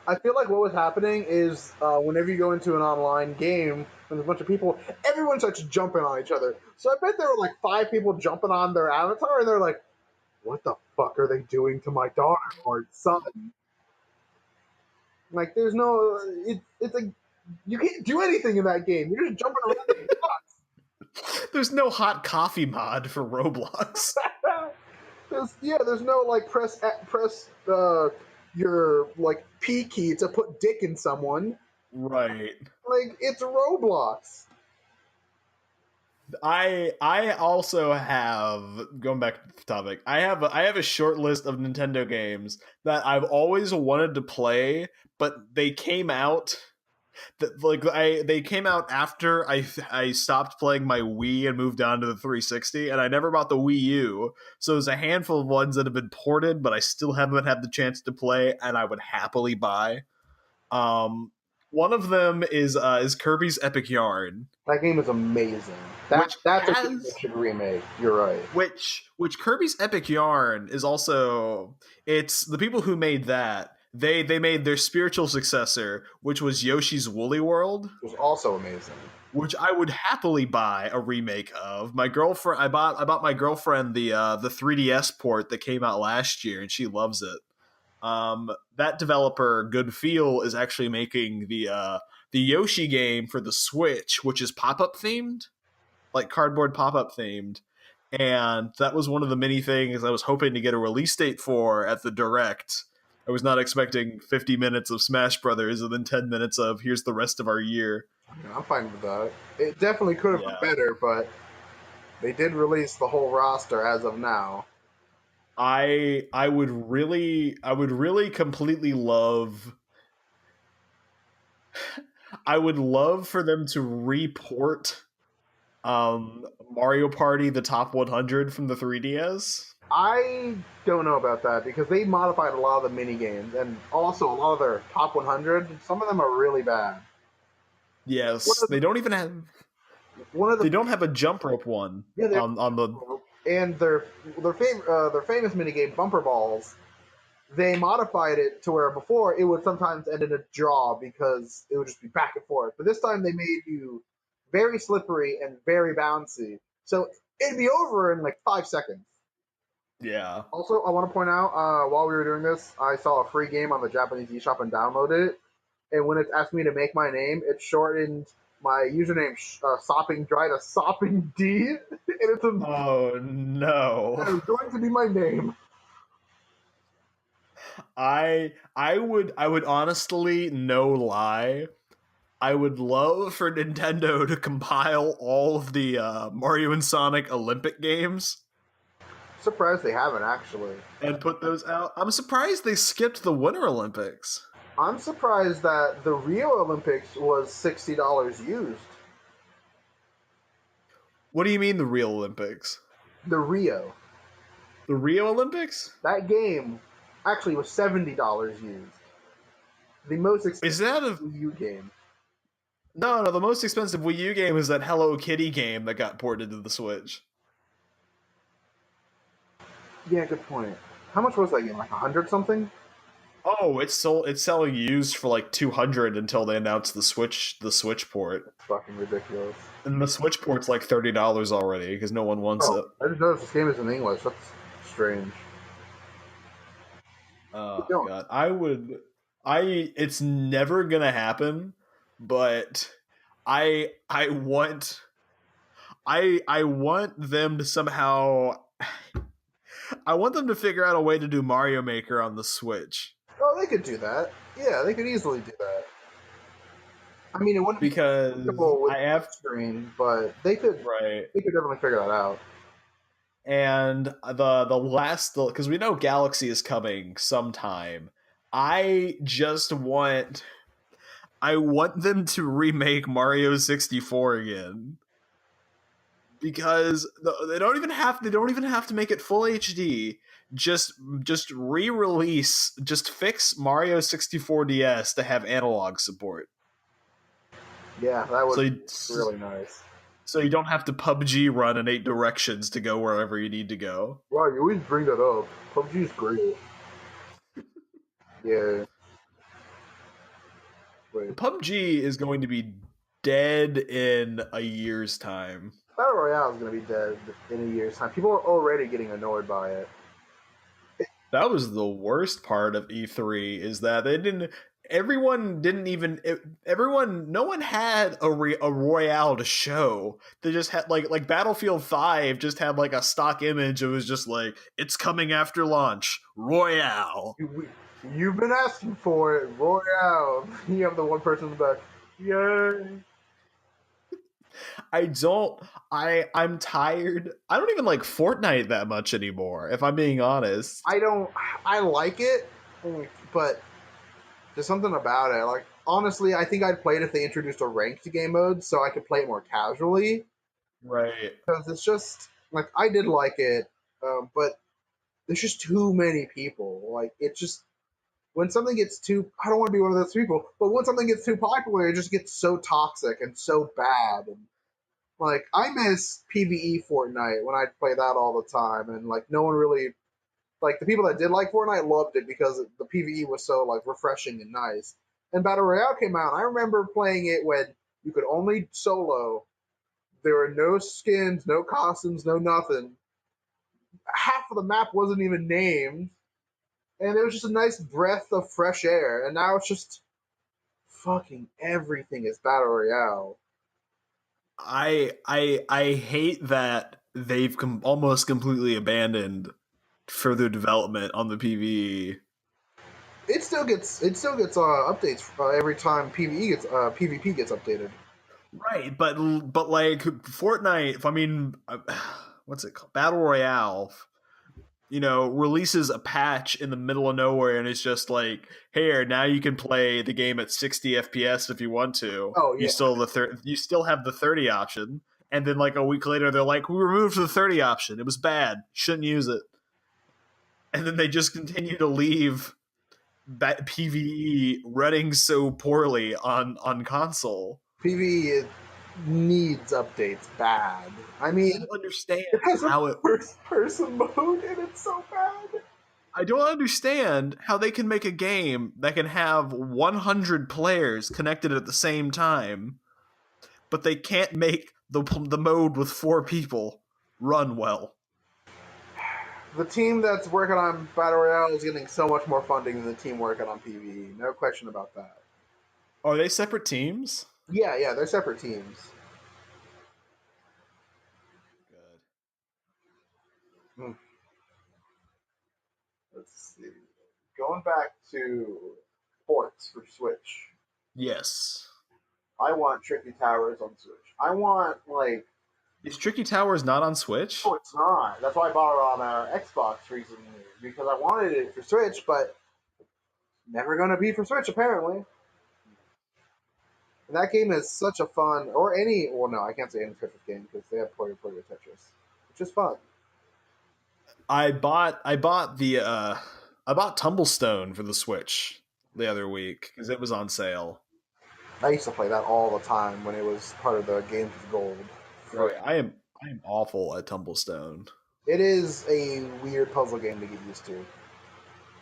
I feel like what was happening is whenever you go into an online game, when there's a bunch of people, everyone starts jumping on each other. So I bet there were like 5 people jumping on their avatar, and they're like, what the fuck are they doing to my daughter or son? Like, there's no... It's like, you can't do anything in that game. You're just jumping around. There's no hot coffee mod for Roblox. There's no, like, press your, like, P key to put dick in someone. Right. Like, it's Roblox. I also have, going back to the topic, I have a short list of Nintendo games that I've always wanted to play, but they came out they came out after I stopped playing my Wii and moved on to the 360, and I never bought the Wii U. So there's a handful of ones that have been ported, but I still haven't had the chance to play, and I would happily buy. One of them is Kirby's Epic Yarn. That game is amazing. That's a game that should remake. You're right. Which Kirby's Epic Yarn is also, it's the people who made that. They made their spiritual successor, which was Yoshi's Woolly World, which was also amazing. Which I would happily buy a remake of. My girlfriend, I bought my girlfriend the 3DS port that came out last year, and she loves it. That developer, Good Feel, is actually making the Yoshi game for the Switch, which is pop-up themed, like cardboard pop-up themed. And that was one of the many things I was hoping to get a release date for at the Direct. I was not expecting 50 minutes of Smash Brothers and then 10 minutes of here's the rest of our year. I'm fine with that. It definitely could have been Yeah. better, but they did release the whole roster as of now. I would really completely love I would love for them to report Mario Party the Top 100 from the 3DS. I don't know about that because they modified a lot of the mini games and also a lot of their top 100. Some of them are really bad. One Yes, of the, one of the they don't have a jump rope one yeah, they on the and their famous mini game Bumper Balls. They modified it to where before it would sometimes end in a draw because it would just be back and forth. But this time they made you very slippery and very bouncy, so it'd be over in like 5 seconds. yeah. Also, I want to point out while we were doing this, I saw a free game on the Japanese eShop and downloaded it. And when it asked me to make my name, it shortened my username Sopping Dry to Sopping D, and Oh no. it's going to be my name. I would honestly, no lie, I would love for Nintendo to compile all of the Mario and Sonic Olympic games Surprised they haven't actually. and put those out. I'm surprised they skipped the Winter Olympics. I'm surprised that the Rio Olympics was $60 used. What do you mean the real Olympics? The Rio, The Rio Olympics? that game actually was $70 used. The most Is expensive that a Wii U game. no? The most expensive Wii U game is that Hello Kitty game that got ported to the Switch. Yeah, good point. How much was that game? Like 100 something? Oh, it's selling used for like 200 until they announced the Switch port. It's fucking ridiculous. And the Switch port's like $30 already because no one wants Oh, it. I just noticed this game is in English. That's strange. Oh Keep god. It's never gonna happen, but I want I want them to somehow I want them to figure out a way to do Mario Maker on the Switch. Oh, they could do that. Yeah, they could easily do that. I mean, it wouldn't be Because comfortable with I the have screen, but they could. right. They could definitely figure that out. And the last because we know Galaxy is coming sometime. I want them to remake Mario 64 again because they don't even have to make it full HD. Just re-release, just fix Mario 64 DS to have analog support. Yeah, that So would you, be really nice. so you don't have to PUBG run in 8 directions to go wherever you need to go. Wow, you always bring that up. PUBG is great. Yeah. Wait. PUBG is going to be dead in a year's time. Battle Royale is going to be dead in a year's time. People are already getting annoyed by it. That was the worst part of E3 is that they didn't everyone didn't even everyone no one had a royale to show. They just had like Battlefield 5 just had like a stock image. It was just like it's coming after launch royale. You've been asking for it, Royale. You have the one person in the back. Yay! I don't I'm tired. I don't even like Fortnite that much anymore if I'm being honest. I don't. I like it, but there's something about it. Like honestly, I think I'd play it if they introduced a ranked game mode, so I could play it more casually. Right. Because it's just like I did like it, but there's just too many people. Like it just when something gets too. I don't want to be one of those people, but when something gets too popular, it just gets so toxic and so bad. And like I miss PVE Fortnite when I'd play that all the time, and like no one really like the people that did like Fortnite loved it because the PVE was so like refreshing and nice. And Battle Royale came out. And I remember playing it when you could only solo. There were no skins, no costumes, no nothing. Half of the map wasn't even named, and it was just a nice breath of fresh air. And now it's just fucking everything is Battle Royale. I hate that they've almost completely abandoned further development on the PvE. It still gets updates every time PVE gets PvP gets updated. Right, but like Fortnite, I mean, what's it called? Battle Royale, releases a patch in the middle of nowhere, and it's just like, here, now you can play the game at 60 FPS if you want to. Oh You yeah, still you still have the 30 option, and then like a week later, they're like, we removed the 30 option. It was bad. Shouldn't use it. And then they just continue to leave that PVE running so poorly on console. PvE needs updates bad. I I mean, don't understand it has a how it first person mode and it's so bad. I don't understand how they can make a game that can have 100 players connected at the same time, but they can't make the mode with 4 people run well. The team that's working on Battle Royale is getting so much more funding than the team working on PvE. No question about that. Are they separate teams? Yeah, they're separate teams. Good. Hmm. Let's see. Going back to ports for Switch, Yes. I want Tricky Towers on Switch. I want like Is Tricky Towers not on Switch? no, it's not. That's why I bought it on Xbox recently because I wanted it for Switch, but never gonna be for Switch apparently. And that game is such a fun, or any. Well, no, I can't say any Tetris game because they have Player Tetris, which is fun. I bought Tumblestone for the Switch the other week because it was on sale. I used to play that all the time when it was part of the Games with Gold. Right. I am awful at Tumblestone. It is a weird puzzle game to get used to.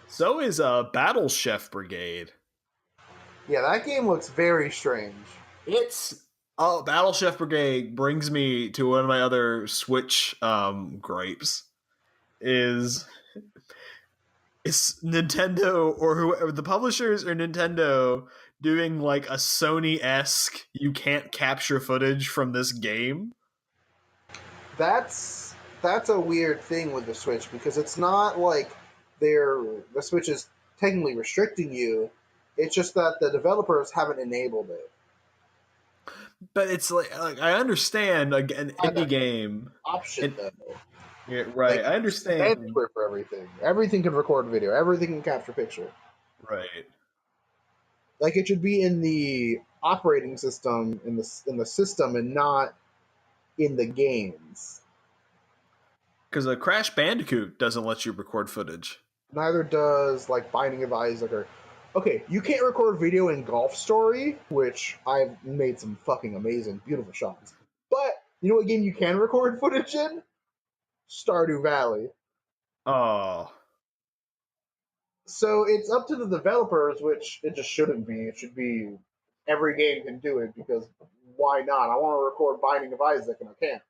So is Battle Chef Brigade. Yeah, that game looks very strange. It's Battle Chef Brigade brings me to one of my other Switch gripes. Is Nintendo or whoever the publishers or Nintendo doing like a Sony esque you can't capture footage from this game? That's that's a weird thing with the Switch because it's not like they're the Switch is technically restricting you. It's just that the developers haven't enabled it. But it's like I understand like an indie game. Option It, though. yeah, right. Like I it's understand. mandatory for everything. Everything can record video. Everything can capture picture. Right. Like it should be in the operating system in the system and not in the games. Because a Crash Bandicoot doesn't let you record footage. Neither does like Binding of Isaac or. Okay, you can't record video in Golf Story, which I've made some fucking amazing, beautiful shots. But you know what game you can record footage in? Stardew Valley. Oh, So it's up to the developers, which it just shouldn't be. It should be every game can do it because why not? I want to record Binding of Isaac and I can't.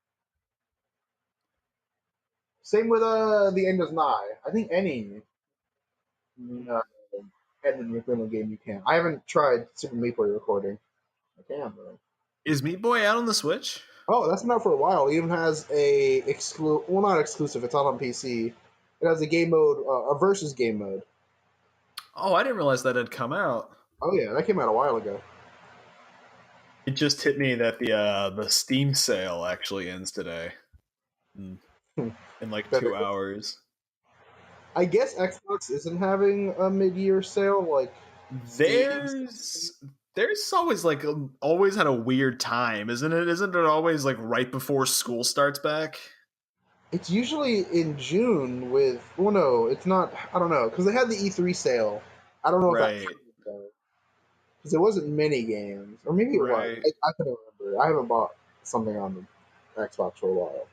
Same with The End is Nigh. I think any uh, Edmund McMillan game you can. I haven't tried Super Meat Boy recording. I can though. is Meat Boy out on the Switch? Oh, that's been out for a while. It even has well, not exclusive. It's out on PC. It has a game mode, a versus game mode. Oh, I didn't realize that had come out. Oh yeah, that came out a while ago. It just hit me that the Steam sale actually ends today, in, in like Better. 2 hours. I guess Xbox isn't having a mid-year sale like Steam. There's always like always had a weird time, isn't it? Isn't it always like right before school starts back? It's usually in June with. Well, no, it's not. I don't know because they had the E3 sale. I don't know if that Right, because it wasn't many games, or maybe it was. right. I couldn't remember. I haven't bought something on the Xbox for a while.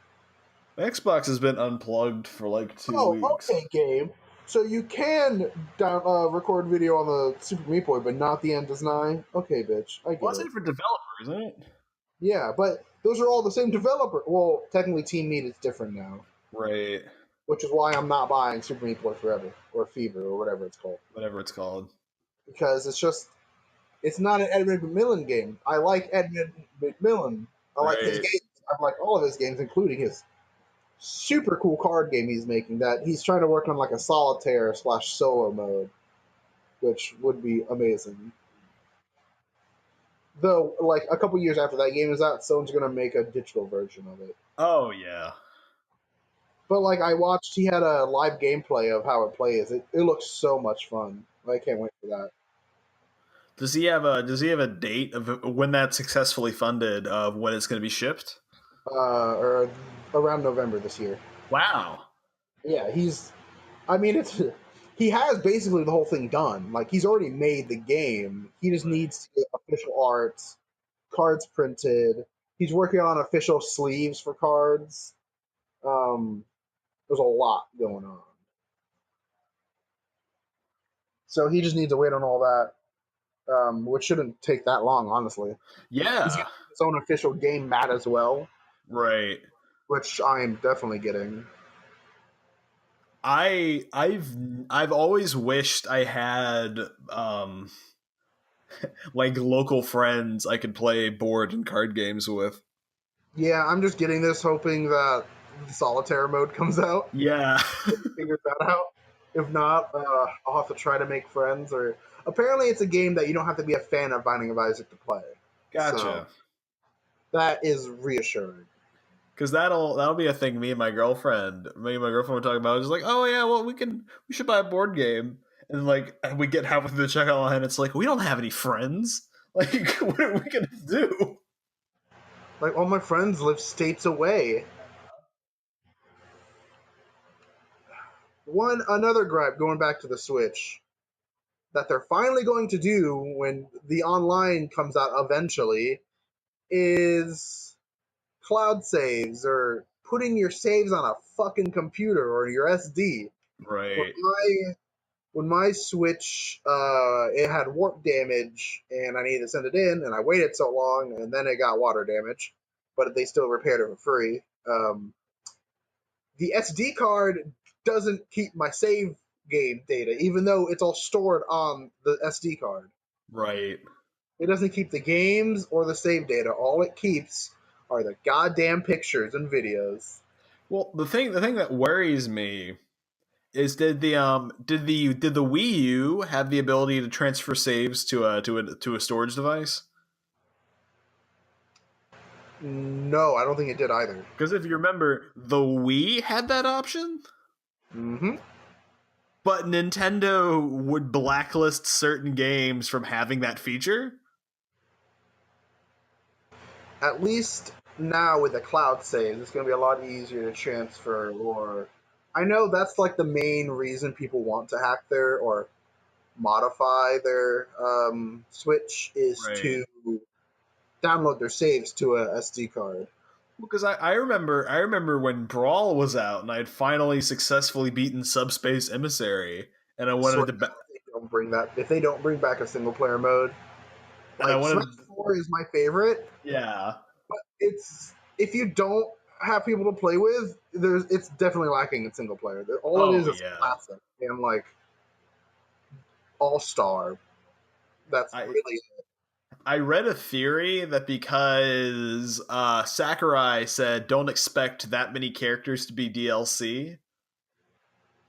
Xbox has been unplugged for like 2 weeks. Okay, game. So you can record video on the Super Meat Boy, but not the End Does Nine. Okay, bitch, I Well, get it's it. for developers, isn't it? Yeah, but those are all the same developer. Well, technically, Team Meat is different now, Right. which is why I'm not buying Super Meat Boy Forever or Fever or whatever it's called Whatever it's called. because it's not an Edmund McMillan game. I like Edmund McMillan. I like his Right. games. I like all of his games, including his super cool card game he's making. That he's trying to work on like a solitaire / solo mode, which would be amazing. Though, like a couple years after that game is out, someone's gonna make a digital version of it. Oh yeah. But like I watched, he had a live gameplay of how it plays. It looks so much fun. I can't wait for that. Does he have a date of when that's successfully funded of when it's going to be shipped? Or around November this year. Wow. Yeah, he's. I mean, it's he has basically the whole thing done. Like he's already made the game. He just Right. needs to get official art, cards printed. He's working on official sleeves for cards. There's a lot going on, so he just needs to wait on all that, which shouldn't take that long, honestly. He's Yeah. getting his own official game mat as well, Right. which I am definitely getting. I've always wished I had like local friends I could play board and card games with. Yeah, I'm just getting this, hoping that the solitaire mode comes out. Yeah. Figure that out. If not, I'll have to try to make friends. Or apparently, it's a game that you don't have to be a fan of Binding of Isaac to play. So Gotcha. that is reassuring. Because that'll be a thing. Me and my girlfriend were talking about. Just like, oh yeah, well we should buy a board game, and like we get halfway through the checkout line, it's like we don't have any friends. Like, what are we gonna do? Like all my friends live states away. One another gripe going back to the Switch that they're finally going to do when the online comes out eventually is cloud saves or putting your saves on a fucking computer or your SD. When Right. my Switch it had warp damage and I needed to send it in and I waited so long and then it got water damage, but they still repaired it for free. The SD card doesn't keep my save game data, even though it's all stored on the SD card. Right. It doesn't keep the games or the save data. All it keeps are the goddamn pictures and videos. Well, the thing that worries me is did the Wii U have the ability to transfer saves to a storage device? No, I don't think it did either. Because if you remember, the Wii had that option, Hmm. but Nintendo would blacklist certain games from having that feature. At least now with the cloud saves, it's going to be a lot easier to transfer. Or I know that's like the main reason people want to hack their or modify their Switch is Right. to download their saves to a SD card. Because I remember when Brawl was out and I had finally successfully beaten Subspace Emissary, and I So wanted to if they don't bring back a single player mode, and I like Smash wanted 4 is my favorite. yeah. It's if you don't have people to play with, it's definitely lacking in single player. All it Oh is yeah. classic and like all star. That's I really I read a theory that because Sakurai said don't expect that many characters to be DLC,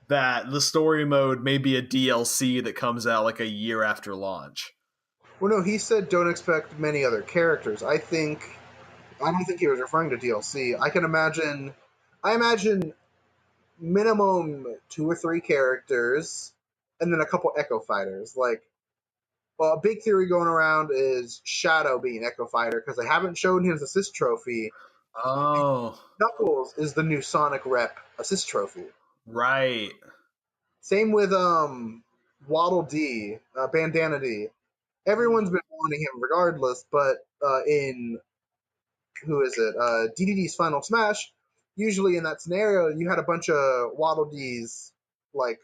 that the story mode may be a DLC that comes out like a year after launch. well. No, he said don't expect many other characters. I don't think he was referring to DLC. I can imagine. I imagine minimum 2 or 3 characters, and then a couple Echo Fighters. Like, well, a big theory going around is Shadow being Echo Fighter because they haven't shown his assist trophy. Oh, Knuckles is the new Sonic Rep assist trophy. right. Same with Waddle D, Bandana D. Everyone's been wanting him regardless, but in who is it? DDD's Final Smash. Usually in that scenario, you had a bunch of Waddle Dees like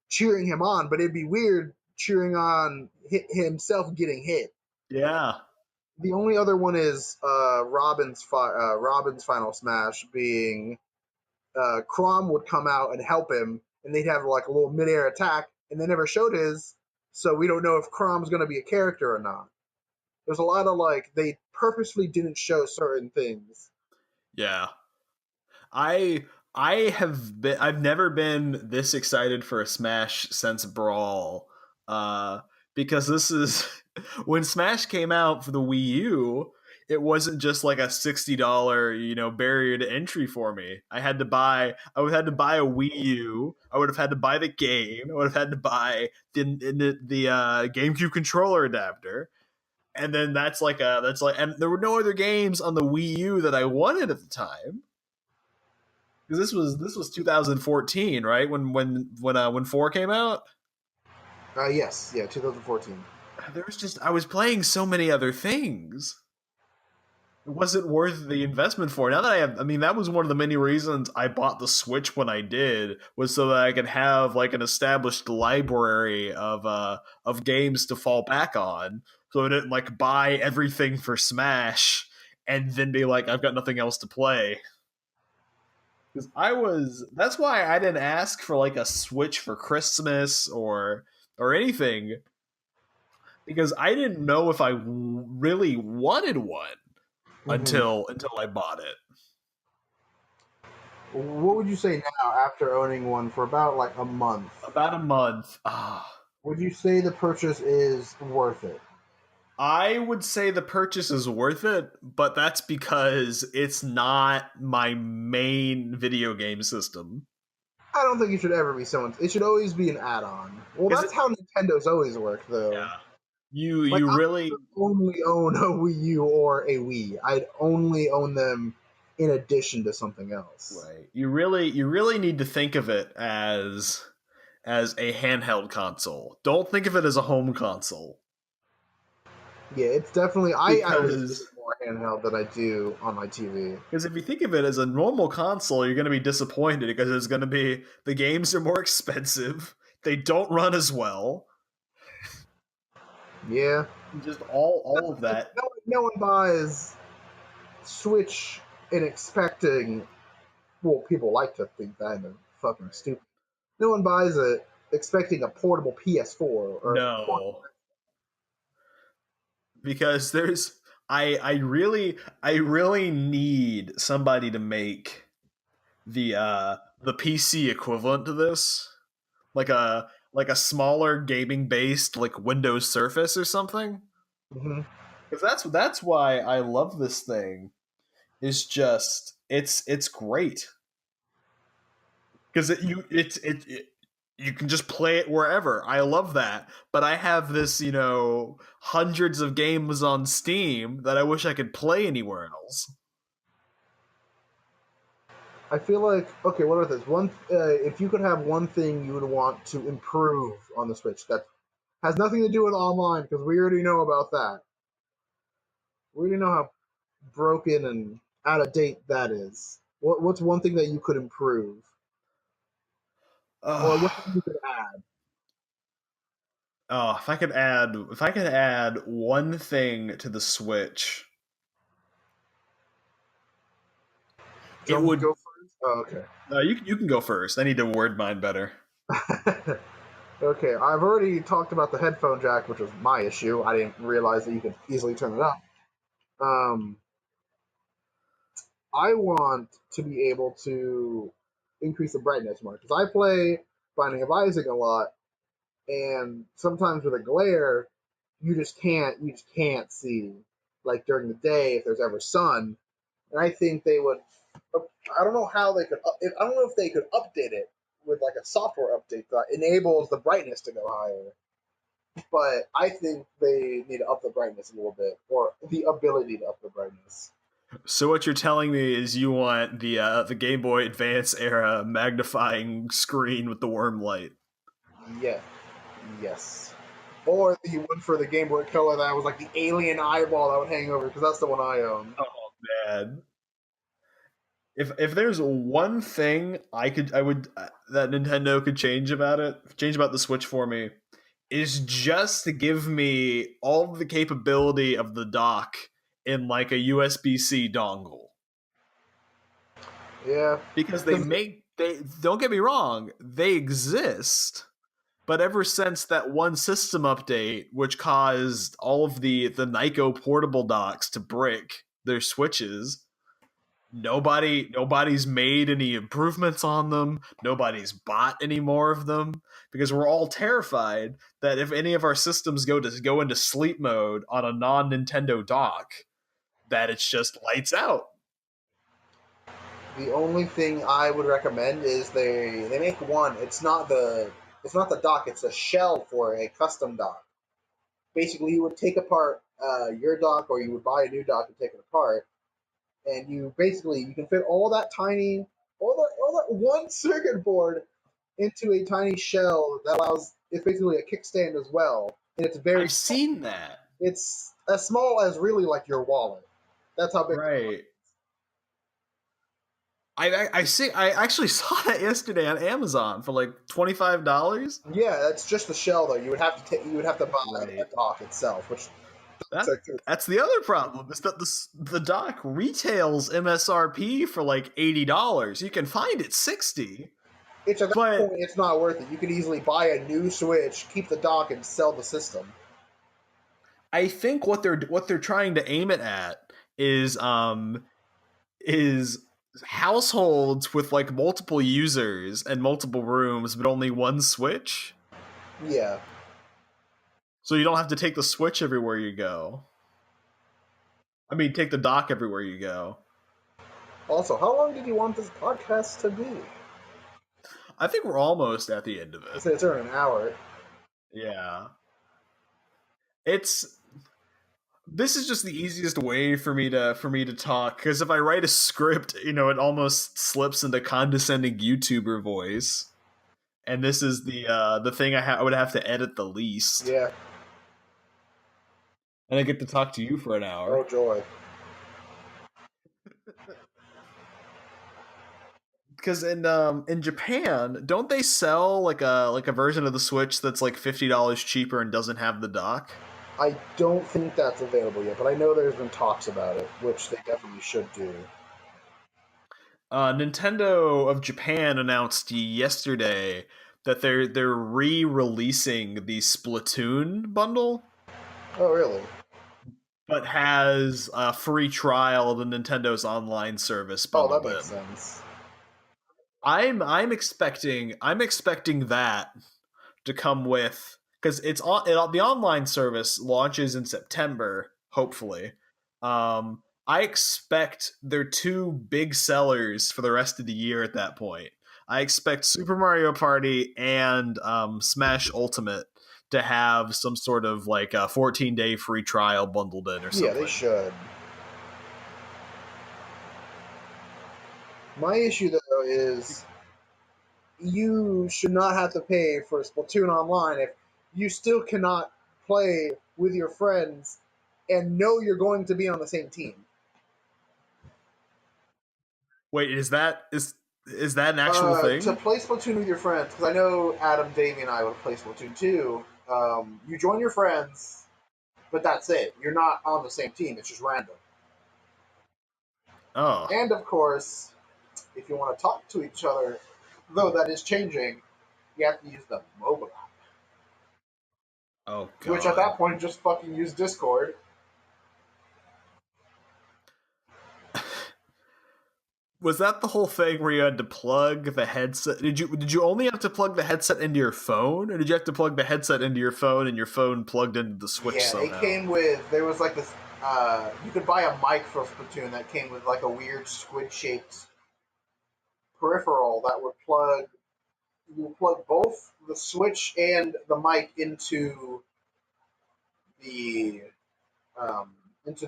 cheering him on, but it'd be weird cheering on himself getting hit. Yeah. The only other one is Robin's Final Smash being Crom would come out and help him, and they'd have like a little midair attack, and they never showed his, so we don't know if Crom's going to be a character or not. There's a lot of like they purposely didn't show certain things. Yeah. I I've never been this excited for a Smash since Brawl. Because this is when Smash came out for the Wii U, it wasn't just like a $60, barrier to entry for me. I would have had to buy a Wii U. I would have had to buy the game. I would have had to buy the GameCube controller adapter. And then and there were no other games on the Wii U that I wanted at the time. Because this was 2014, right? When 4 came out? Yes, yeah, 2014. I was playing so many other things. It wasn't worth the investment for. Now that that was one of the many reasons I bought the Switch when I did, was so that I could have like an established library of games to fall back on. So I didn't like buy everything for Smash and then be like, I've got nothing else to play. Because that's why I didn't ask for like a Switch for Christmas or anything, because I didn't know if I really wanted one until I bought it. What would you say now after owning one for about like a month? About a month. Would you say the purchase is worth it? I would say the purchase is worth it, but that's because it's not my main video game system. I don't think it should ever be someone's. It should always be an add-on. Well, that's how Nintendo's always worked, though. Yeah. You really only own a Wii U or a Wii. I'd only own them in addition to something else. Right. You really need to think of it as a handheld console. Don't think of it as a home console. Yeah, it's definitely I use more handheld than I do on my TV. Because if you think of it as a normal console, you're going to be disappointed because it's going to be the games are more expensive. They don't run as well. Yeah, just all of that. No one buys Switch and expecting. Well, people like to think that, and they're fucking stupid. No one buys it expecting a portable PS4 or no. Because I really need somebody to make the PC equivalent to this, like a smaller gaming based like Windows Surface or something. Because that's why I love this thing. Is just it's great because you can just play it wherever. I love that. But I have this, hundreds of games on Steam that I wish I could play anywhere else. I feel like, okay, what about this? If you could have one thing you would want to improve on the Switch that has nothing to do with online, because we already know about that. We already know how broken and out of date that is. What's one thing that you could improve? Or what you could add? Oh, if I could add one thing to the Switch, it would go first. Oh, okay. You can go first. I need to word mine better. Okay, I've already talked about the headphone jack, which was my issue. I didn't realize that you could easily turn it up. I want to be able to increase the brightness more because I play Binding of Isaac a lot, and sometimes with a glare, you just can't see. Like during the day, if there's ever sun, and I think they would. I don't know how they could. I don't know if they could update it with like a software update that enables the brightness to go higher. But I think they need to up the brightness a little bit, or the ability to up the brightness. So what you're telling me is you want the Game Boy Advance era magnifying screen with the worm light. Yeah. Yes. Or the one for the Game Boy Color that was like the alien eyeball that would hang over, because that's the one I own. Oh man. If there's one thing that Nintendo could change about the Switch for me, is just to give me all the capability of the dock in like a USB-C dongle. Yeah. Because they don't get me wrong, they exist. But ever since that one system update, which caused all of the Nyko portable docks to brick their Switches, nobody's made any improvements on them. Nobody's bought any more of them because we're all terrified that if any of our systems go into sleep mode on a non-Nintendo dock, that it's just lights out. The only thing I would recommend is they make one. It's not the dock. It's a shell for a custom dock. Basically, you would take apart your dock, or you would buy a new dock and take it apart, and you can fit all that one circuit board into a tiny shell that allows. It's basically a kickstand as well, and it's very. I've seen that. It's as small as really like your wallet. That's how big. Right. I see. I actually saw that yesterday on Amazon for like $25. Yeah, that's just the shell though. You would have to buy Right. the dock itself, which That's the other problem is that the dock retails MSRP for like $80. You can find it $60. it's at that But point it's not worth it. You could easily buy a new Switch, keep the dock, and sell the system. I think what they're trying to aim it at is households with like multiple users and multiple rooms, but only one Switch. Yeah. So you don't have to take the Switch everywhere you go. I mean, take the dock everywhere you go. Also, how long did you want this podcast to be? I think we're almost at the end of it. It's around an hour. Yeah. This is just the easiest way for me to talk, because if I write a script, it almost slips into condescending YouTuber voice. And this is the thing I would have to edit the least. Yeah. And I get to talk to you for an hour. Oh joy. Because in Japan, don't they sell like a version of the Switch that's like $50 cheaper and doesn't have the dock? I don't think that's available yet, but I know there's been talks about it, which they definitely should do. Nintendo of Japan announced yesterday that they're re-releasing the Splatoon bundle. Oh really? But has a free trial of the Nintendo's online service bundled that makes in. sense. I'm expecting that to come with, because the online service launches in September, hopefully. I expect their two big sellers for the rest of the year at that point. I expect Super Mario Party and Smash Ultimate to have some sort of like a 14-day free trial bundled in or something. Yeah, they should. My issue though is you should not have to pay for Splatoon Online if you still cannot play with your friends and know you're going to be on the same team. Wait, is that an actual thing? To play Splatoon with your friends, because I know Adam, Davey, and I would play Splatoon too. You join your friends, but that's it. You're not on the same team. It's just random. Oh. And of course, if you want to talk to each other, though that is changing, you have to use the mobile app. Oh god. Which at that point, just fucking use Discord. Was that the whole thing where you had to plug the headset? Did you only have to plug the headset into your phone, or did you have to plug the headset into your phone and your phone plugged into the Switch somehow? It came with, there was like this, you could buy a mic for Splatoon that came with like a weird squid-shaped peripheral that would plug both the Switch and the mic into the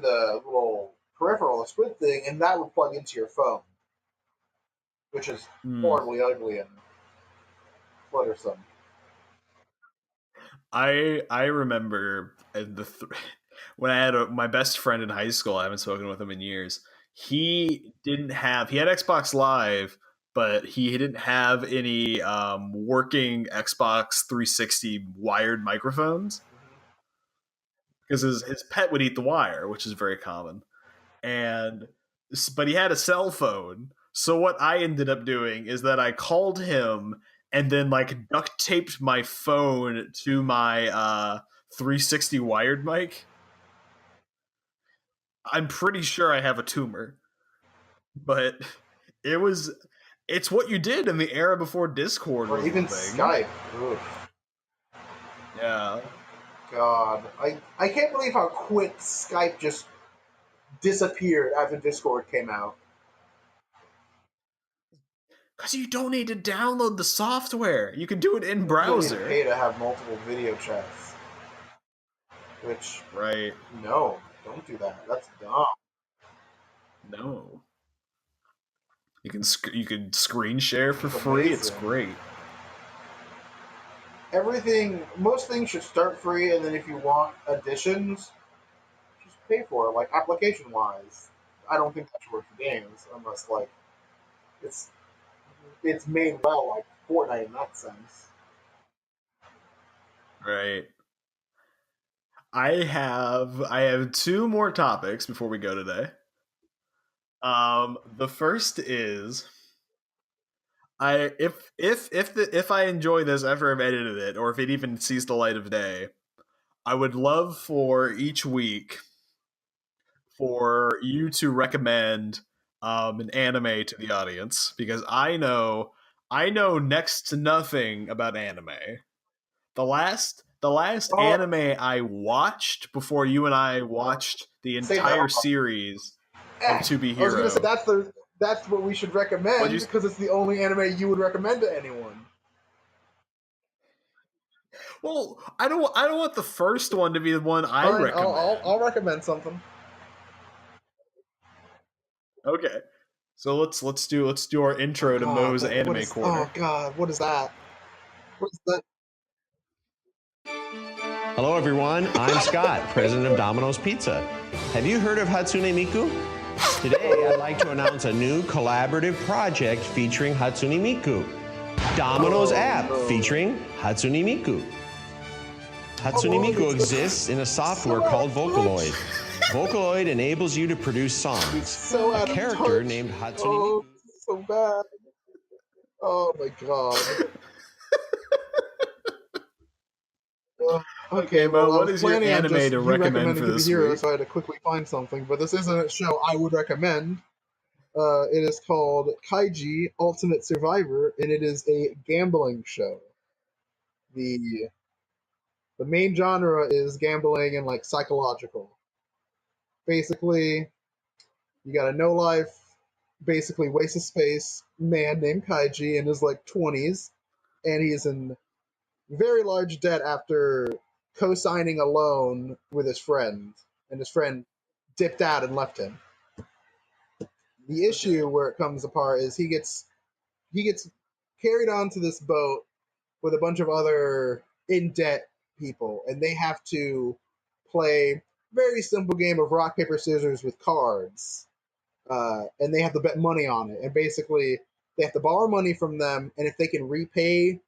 little peripheral, the squid thing, and that would plug into your phone, which is horribly ugly and fluttersome. I remember when I had my best friend in high school. I haven't spoken with him in years. He had Xbox Live, but he didn't have any working Xbox 360 wired microphones, because his pet would eat the wire, which is very common. But he had a cell phone. So what I ended up doing is that I called him and then like duct taped my phone to my 360 wired mic. I'm pretty sure I have a tumor. but it's what you did in the era before Discord Or was even a thing. Skype. Ugh. Yeah. God, I can't believe how quick Skype just disappeared after Discord came out. Because you don't need to download the software. You can do it in You don't need to browser. pay to have multiple video chats. Which, Right. no, don't do that. That's dumb. No. You can screen share for It's free. It's amazing. great. Most things should start free, and then if you want additions, just pay for it, like application-wise. I don't think that should work for games, unless, like, it's it's made well, like Fortnite in that sense. Right. I have two more topics before we go today. The first is if I enjoy this after I've edited it, or if it even sees the light of day, I would love for each week for you to recommend an anime to the audience, because I know next to nothing about anime. The last Oh, anime I watched before you and I watched the say entire that. series of To Be I was gonna say Hero. that's what we should recommend What you? because it's the only anime you would recommend to anyone. Well, I don't want the first one to be the one I Fine, recommend. I'll recommend something. Okay. So let's do our intro to Moe's Anime Corner. Oh God, what is that? What is that? Hello, everyone. I'm Scott, president of Domino's Pizza. Have you heard of Hatsune Miku? Today, I'd like to announce a new collaborative project featuring Hatsune Miku. Domino's app featuring Hatsune Miku. Hatsune Miku exists in a software called Vocaloid. Vocaloid enables you to produce songs. So A out of character touch. named Hatsune Oh, Miku. so bad. Oh my God. Okay, Mo, well, I what was is your planning on anime just to you recommend recommending for To Be this Hero, week? so I had to quickly find something. But this isn't a show I would recommend. It is called Kaiji Ultimate Survivor, and it is a gambling show. The the main genre is gambling and like psychological. Basically, you got a no life, basically waste of space man named Kaiji in his like 20s, and he's in very large debt after co-signing a loan with his friend, and his friend dipped out and left him. The issue where it comes apart is he gets carried onto this boat with a bunch of other in debt people, and they have to play a very simple game of rock paper scissors with cards, and they have to bet money on it. And basically, they have to borrow money from them, and if they can repay,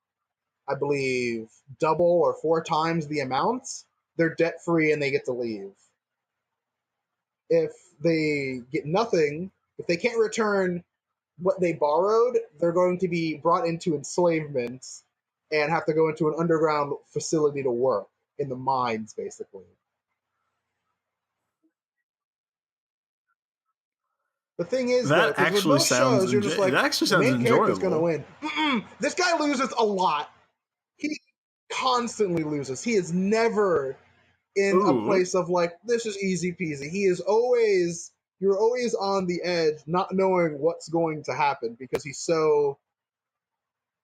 I believe, double or four times the amount, they're debt free and they get to leave. If they get nothing, if they can't return what they borrowed, they're going to be brought into enslavement and have to go into an underground facility to work in the mines, basically. The thing is, though, That because with actually most sounds shows, you're just like, that actually the sounds main character's going to enjoyable. win. This guy loses a lot. He constantly loses. He is never in a Ooh. place of like, this is easy peasy. You're always on the edge, not knowing what's going to happen because he's so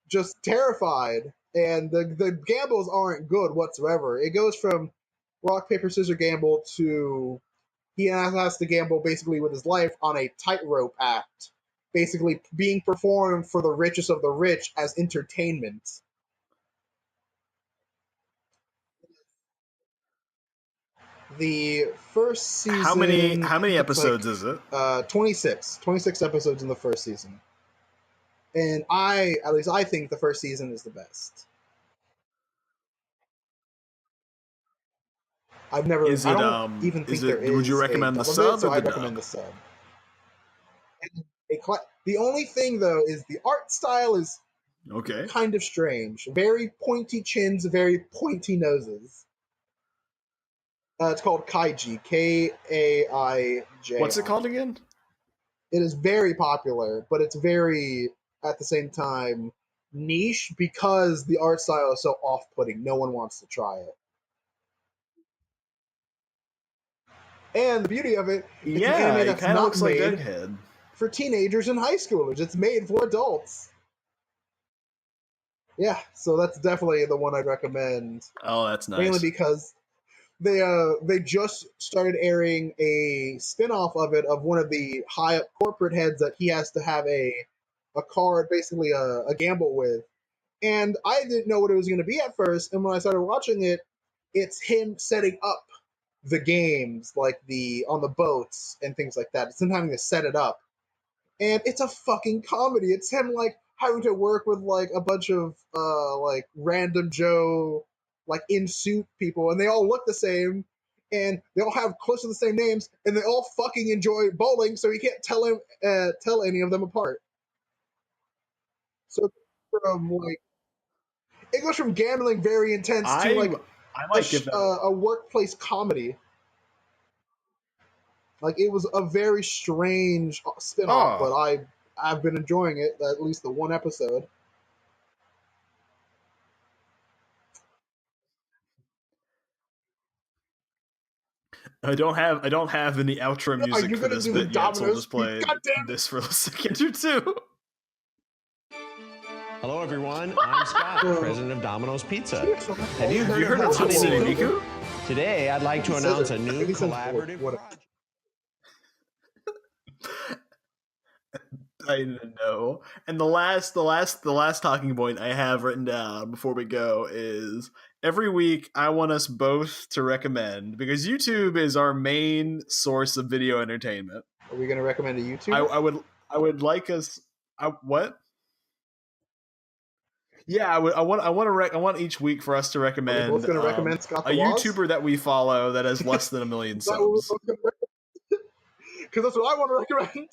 just terrified. And the gambles aren't good whatsoever. It goes from rock, paper, scissors gamble to he has to gamble basically with his life on a tightrope act, basically being performed for the richest of the rich as entertainment. The first How many season, how I many think it's like episodes is it? 26 episodes in the first season. And at least I think the first season is the best. Is I it don't even is think there it would you is a recommend the dub of it, sub so or I the recommend dub? the sub. The only thing though is the art style is Okay. kind of strange. Very pointy chins, very pointy noses. It's called Kaiji, Kaiji. What's it called again? It is very popular, but it's very, at the same time, niche because the art style is so off-putting. No one wants to try it. And the beauty of it, it's an Yeah, anime it that's kind of not looks like made Egghead. for teenagers and high schoolers. It's made for adults. Yeah, so that's definitely the one I'd recommend. Oh, that's nice. Mainly because they just started airing a spin-off of it of one of the high up corporate heads that he has to have a card, basically a gamble with. And I didn't know what it was going to be at first, and when I started watching it, it's him setting up the games, like the on the boats and things like that. It's him having to set it up, and it's a fucking comedy. It's him like having to work with like a bunch of like random Joe like in suit people, and they all look the same, and they all have close to the same names, and they all fucking enjoy bowling, so you can't tell any of them apart. So from like it goes from gambling very intense to like I might give that a workplace comedy. Like it was a very strange spin-off, but I've been enjoying it, at least the one episode. I don't have any outro Are music you for gonna this do the bit yet, so I'll Domino's just play God damn it. this for a second or two. Hello, everyone. I'm Scott, president of Domino's Pizza. Have you Have you heard of of Hatsune Hatsune Miku? Today, I'd like to He says announce it. a new He says collaborative what- project. I didn't know. And the last talking point I have written down before we go is every week I want us both to recommend, because YouTube is our main source of video entertainment. Are we gonna recommend a YouTube? I would like us. What? Yeah, I want each week for us to recommend. Are we both gonna recommend Scott a the Woz? YouTuber that we follow that has less than 1 million subs. Because that's what I want to recommend.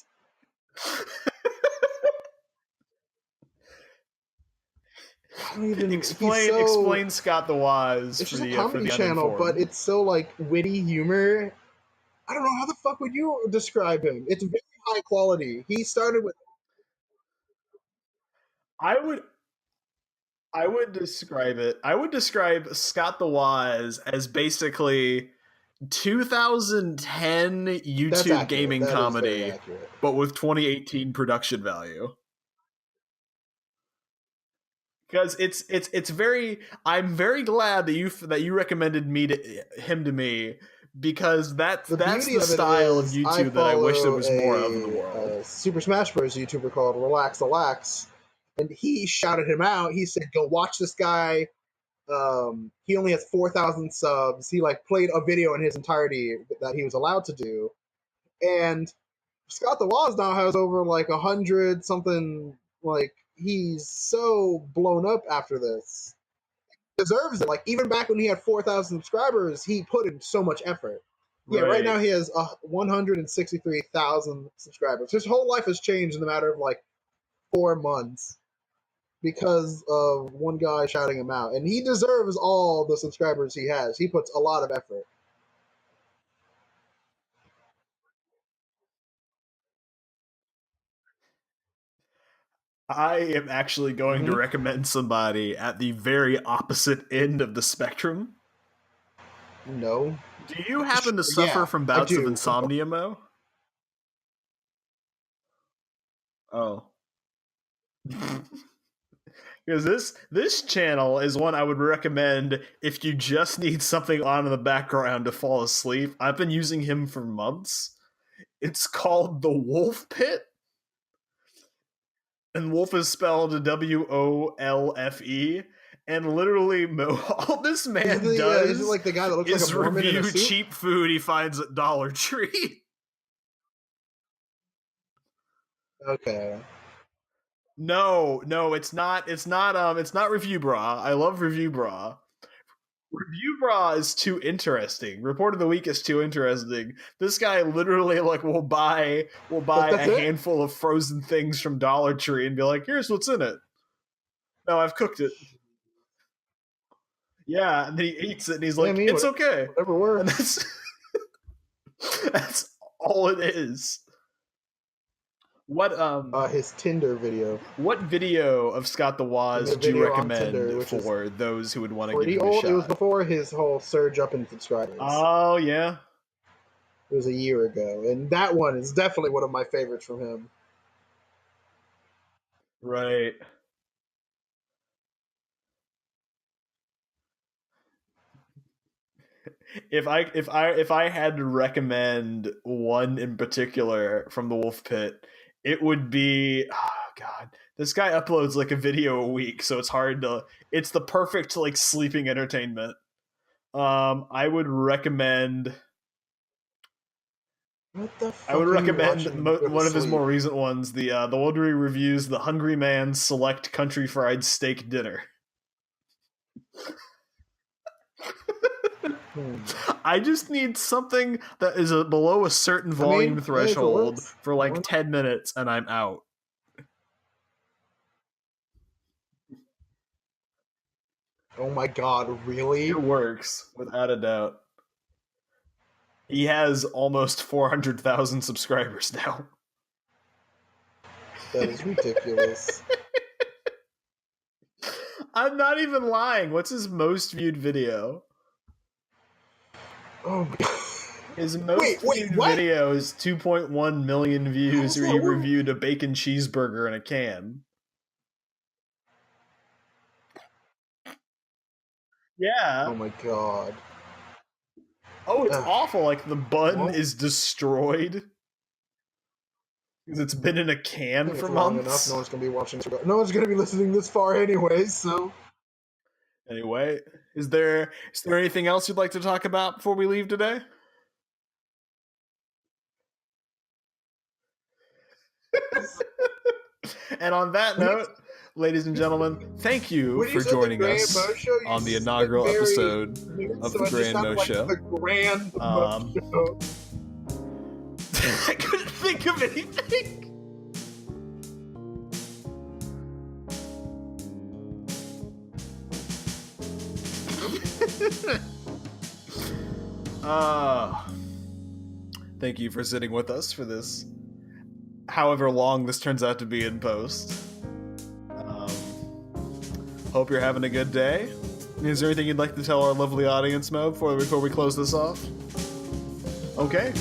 I don't even Explain Scott the Woz It's for just the a comedy for the channel, uninformed. but it's so like witty humor. I don't know how the fuck would you describe him. It's very high quality. He started with I would describe it. I would describe Scott the Woz as basically 2010 that's YouTube accurate. gaming That is comedy, very accurate. but with 2018 production value. Because it's very. I'm very glad that you recommended him to me, because that's the beauty of it style of is YouTube that I wish there was more of in the follow world. a Super Smash Bros. YouTuber called Relax, and he shouted him out. He said, "Go watch this guy. He only has 4,000 subs. He like played a video in his entirety that he was allowed to do, and Scott the Woz now has over like 100 something. Like he's so blown up after this. He deserves it. Like even back when he had 4,000 subscribers, he put in so much effort. Yeah, right now he has 163,000 subscribers. His whole life has changed in the matter of like 4 months because of one guy shouting him out. And he deserves all the subscribers he has. He puts a lot of effort. I am actually going to recommend somebody at the very opposite end of the spectrum. No. Do you happen to suffer from bouts of insomnia, Mo? Oh. Because this channel is one I would recommend if you just need something on in the background to fall asleep. I've been using him for months. It's called The Wolf Pit. And wolf is spelled WOLFE. And literally, all this man does is it like the guy that looks is like a Mormon in a review suit? cheap food he finds at Dollar Tree. Okay. No, it's not. It's not Review Bra. I love Review Bra. Review Bra is too interesting. Report of the Week is too interesting. This guy literally like will buy a handful of frozen things from Dollar Tree and be like, "Here's what's in it." No, I've cooked it. Yeah, and then he eats it and he's like, "It's okay." Whatever works. And that's all it is. His Tinder video. what video of Scott the Woz The do you video on recommend Tinder, which is for those who would want to Pretty give him a old. shot? It was before his whole surge up in subscribers. Oh yeah. It was a year ago, and that one is definitely one of my favorites from him. Right. If I had to recommend one in particular from the Wolf Pit, it would be, oh god, this guy uploads like a video a week, so it's hard to. It's the perfect like sleeping entertainment. I would recommend. What the fuck I would are you recommend watching to go to one of his sleep? more recent ones, the one where he reviews the Hungry Man's Select Country Fried Steak Dinner. I just need something that is below a certain volume threshold for like 10 minutes and I'm out. Oh my god, really? It works, without a doubt. He has almost 400,000 subscribers now. That is ridiculous. I'm not even lying. What's his most viewed video? Oh my god. His most viewed what? video is 2.1 million views where he reviewed a bacon cheeseburger in a can. Yeah. Oh my god. Oh, it's Ugh. awful. Like, the bun Well- is destroyed. Because it's been in a can If for it's long months. enough, no one's gonna be watching. No one's gonna be listening this far anyways. So Anyway, is there anything else you'd like to talk about before we leave today? And on that note, ladies and gentlemen, thank you when for you said joining the Grand us Mo Show, you on the said inaugural very episode weird, of so the it just Grand sounded Mo like Show. The Grand Mo Show. I couldn't think of anything. Thank you for sitting with us for this, however long this turns out to be in post. Hope you're having a good day. Is there anything you'd like to tell our lovely audience, Mo, before we close this off? Okay.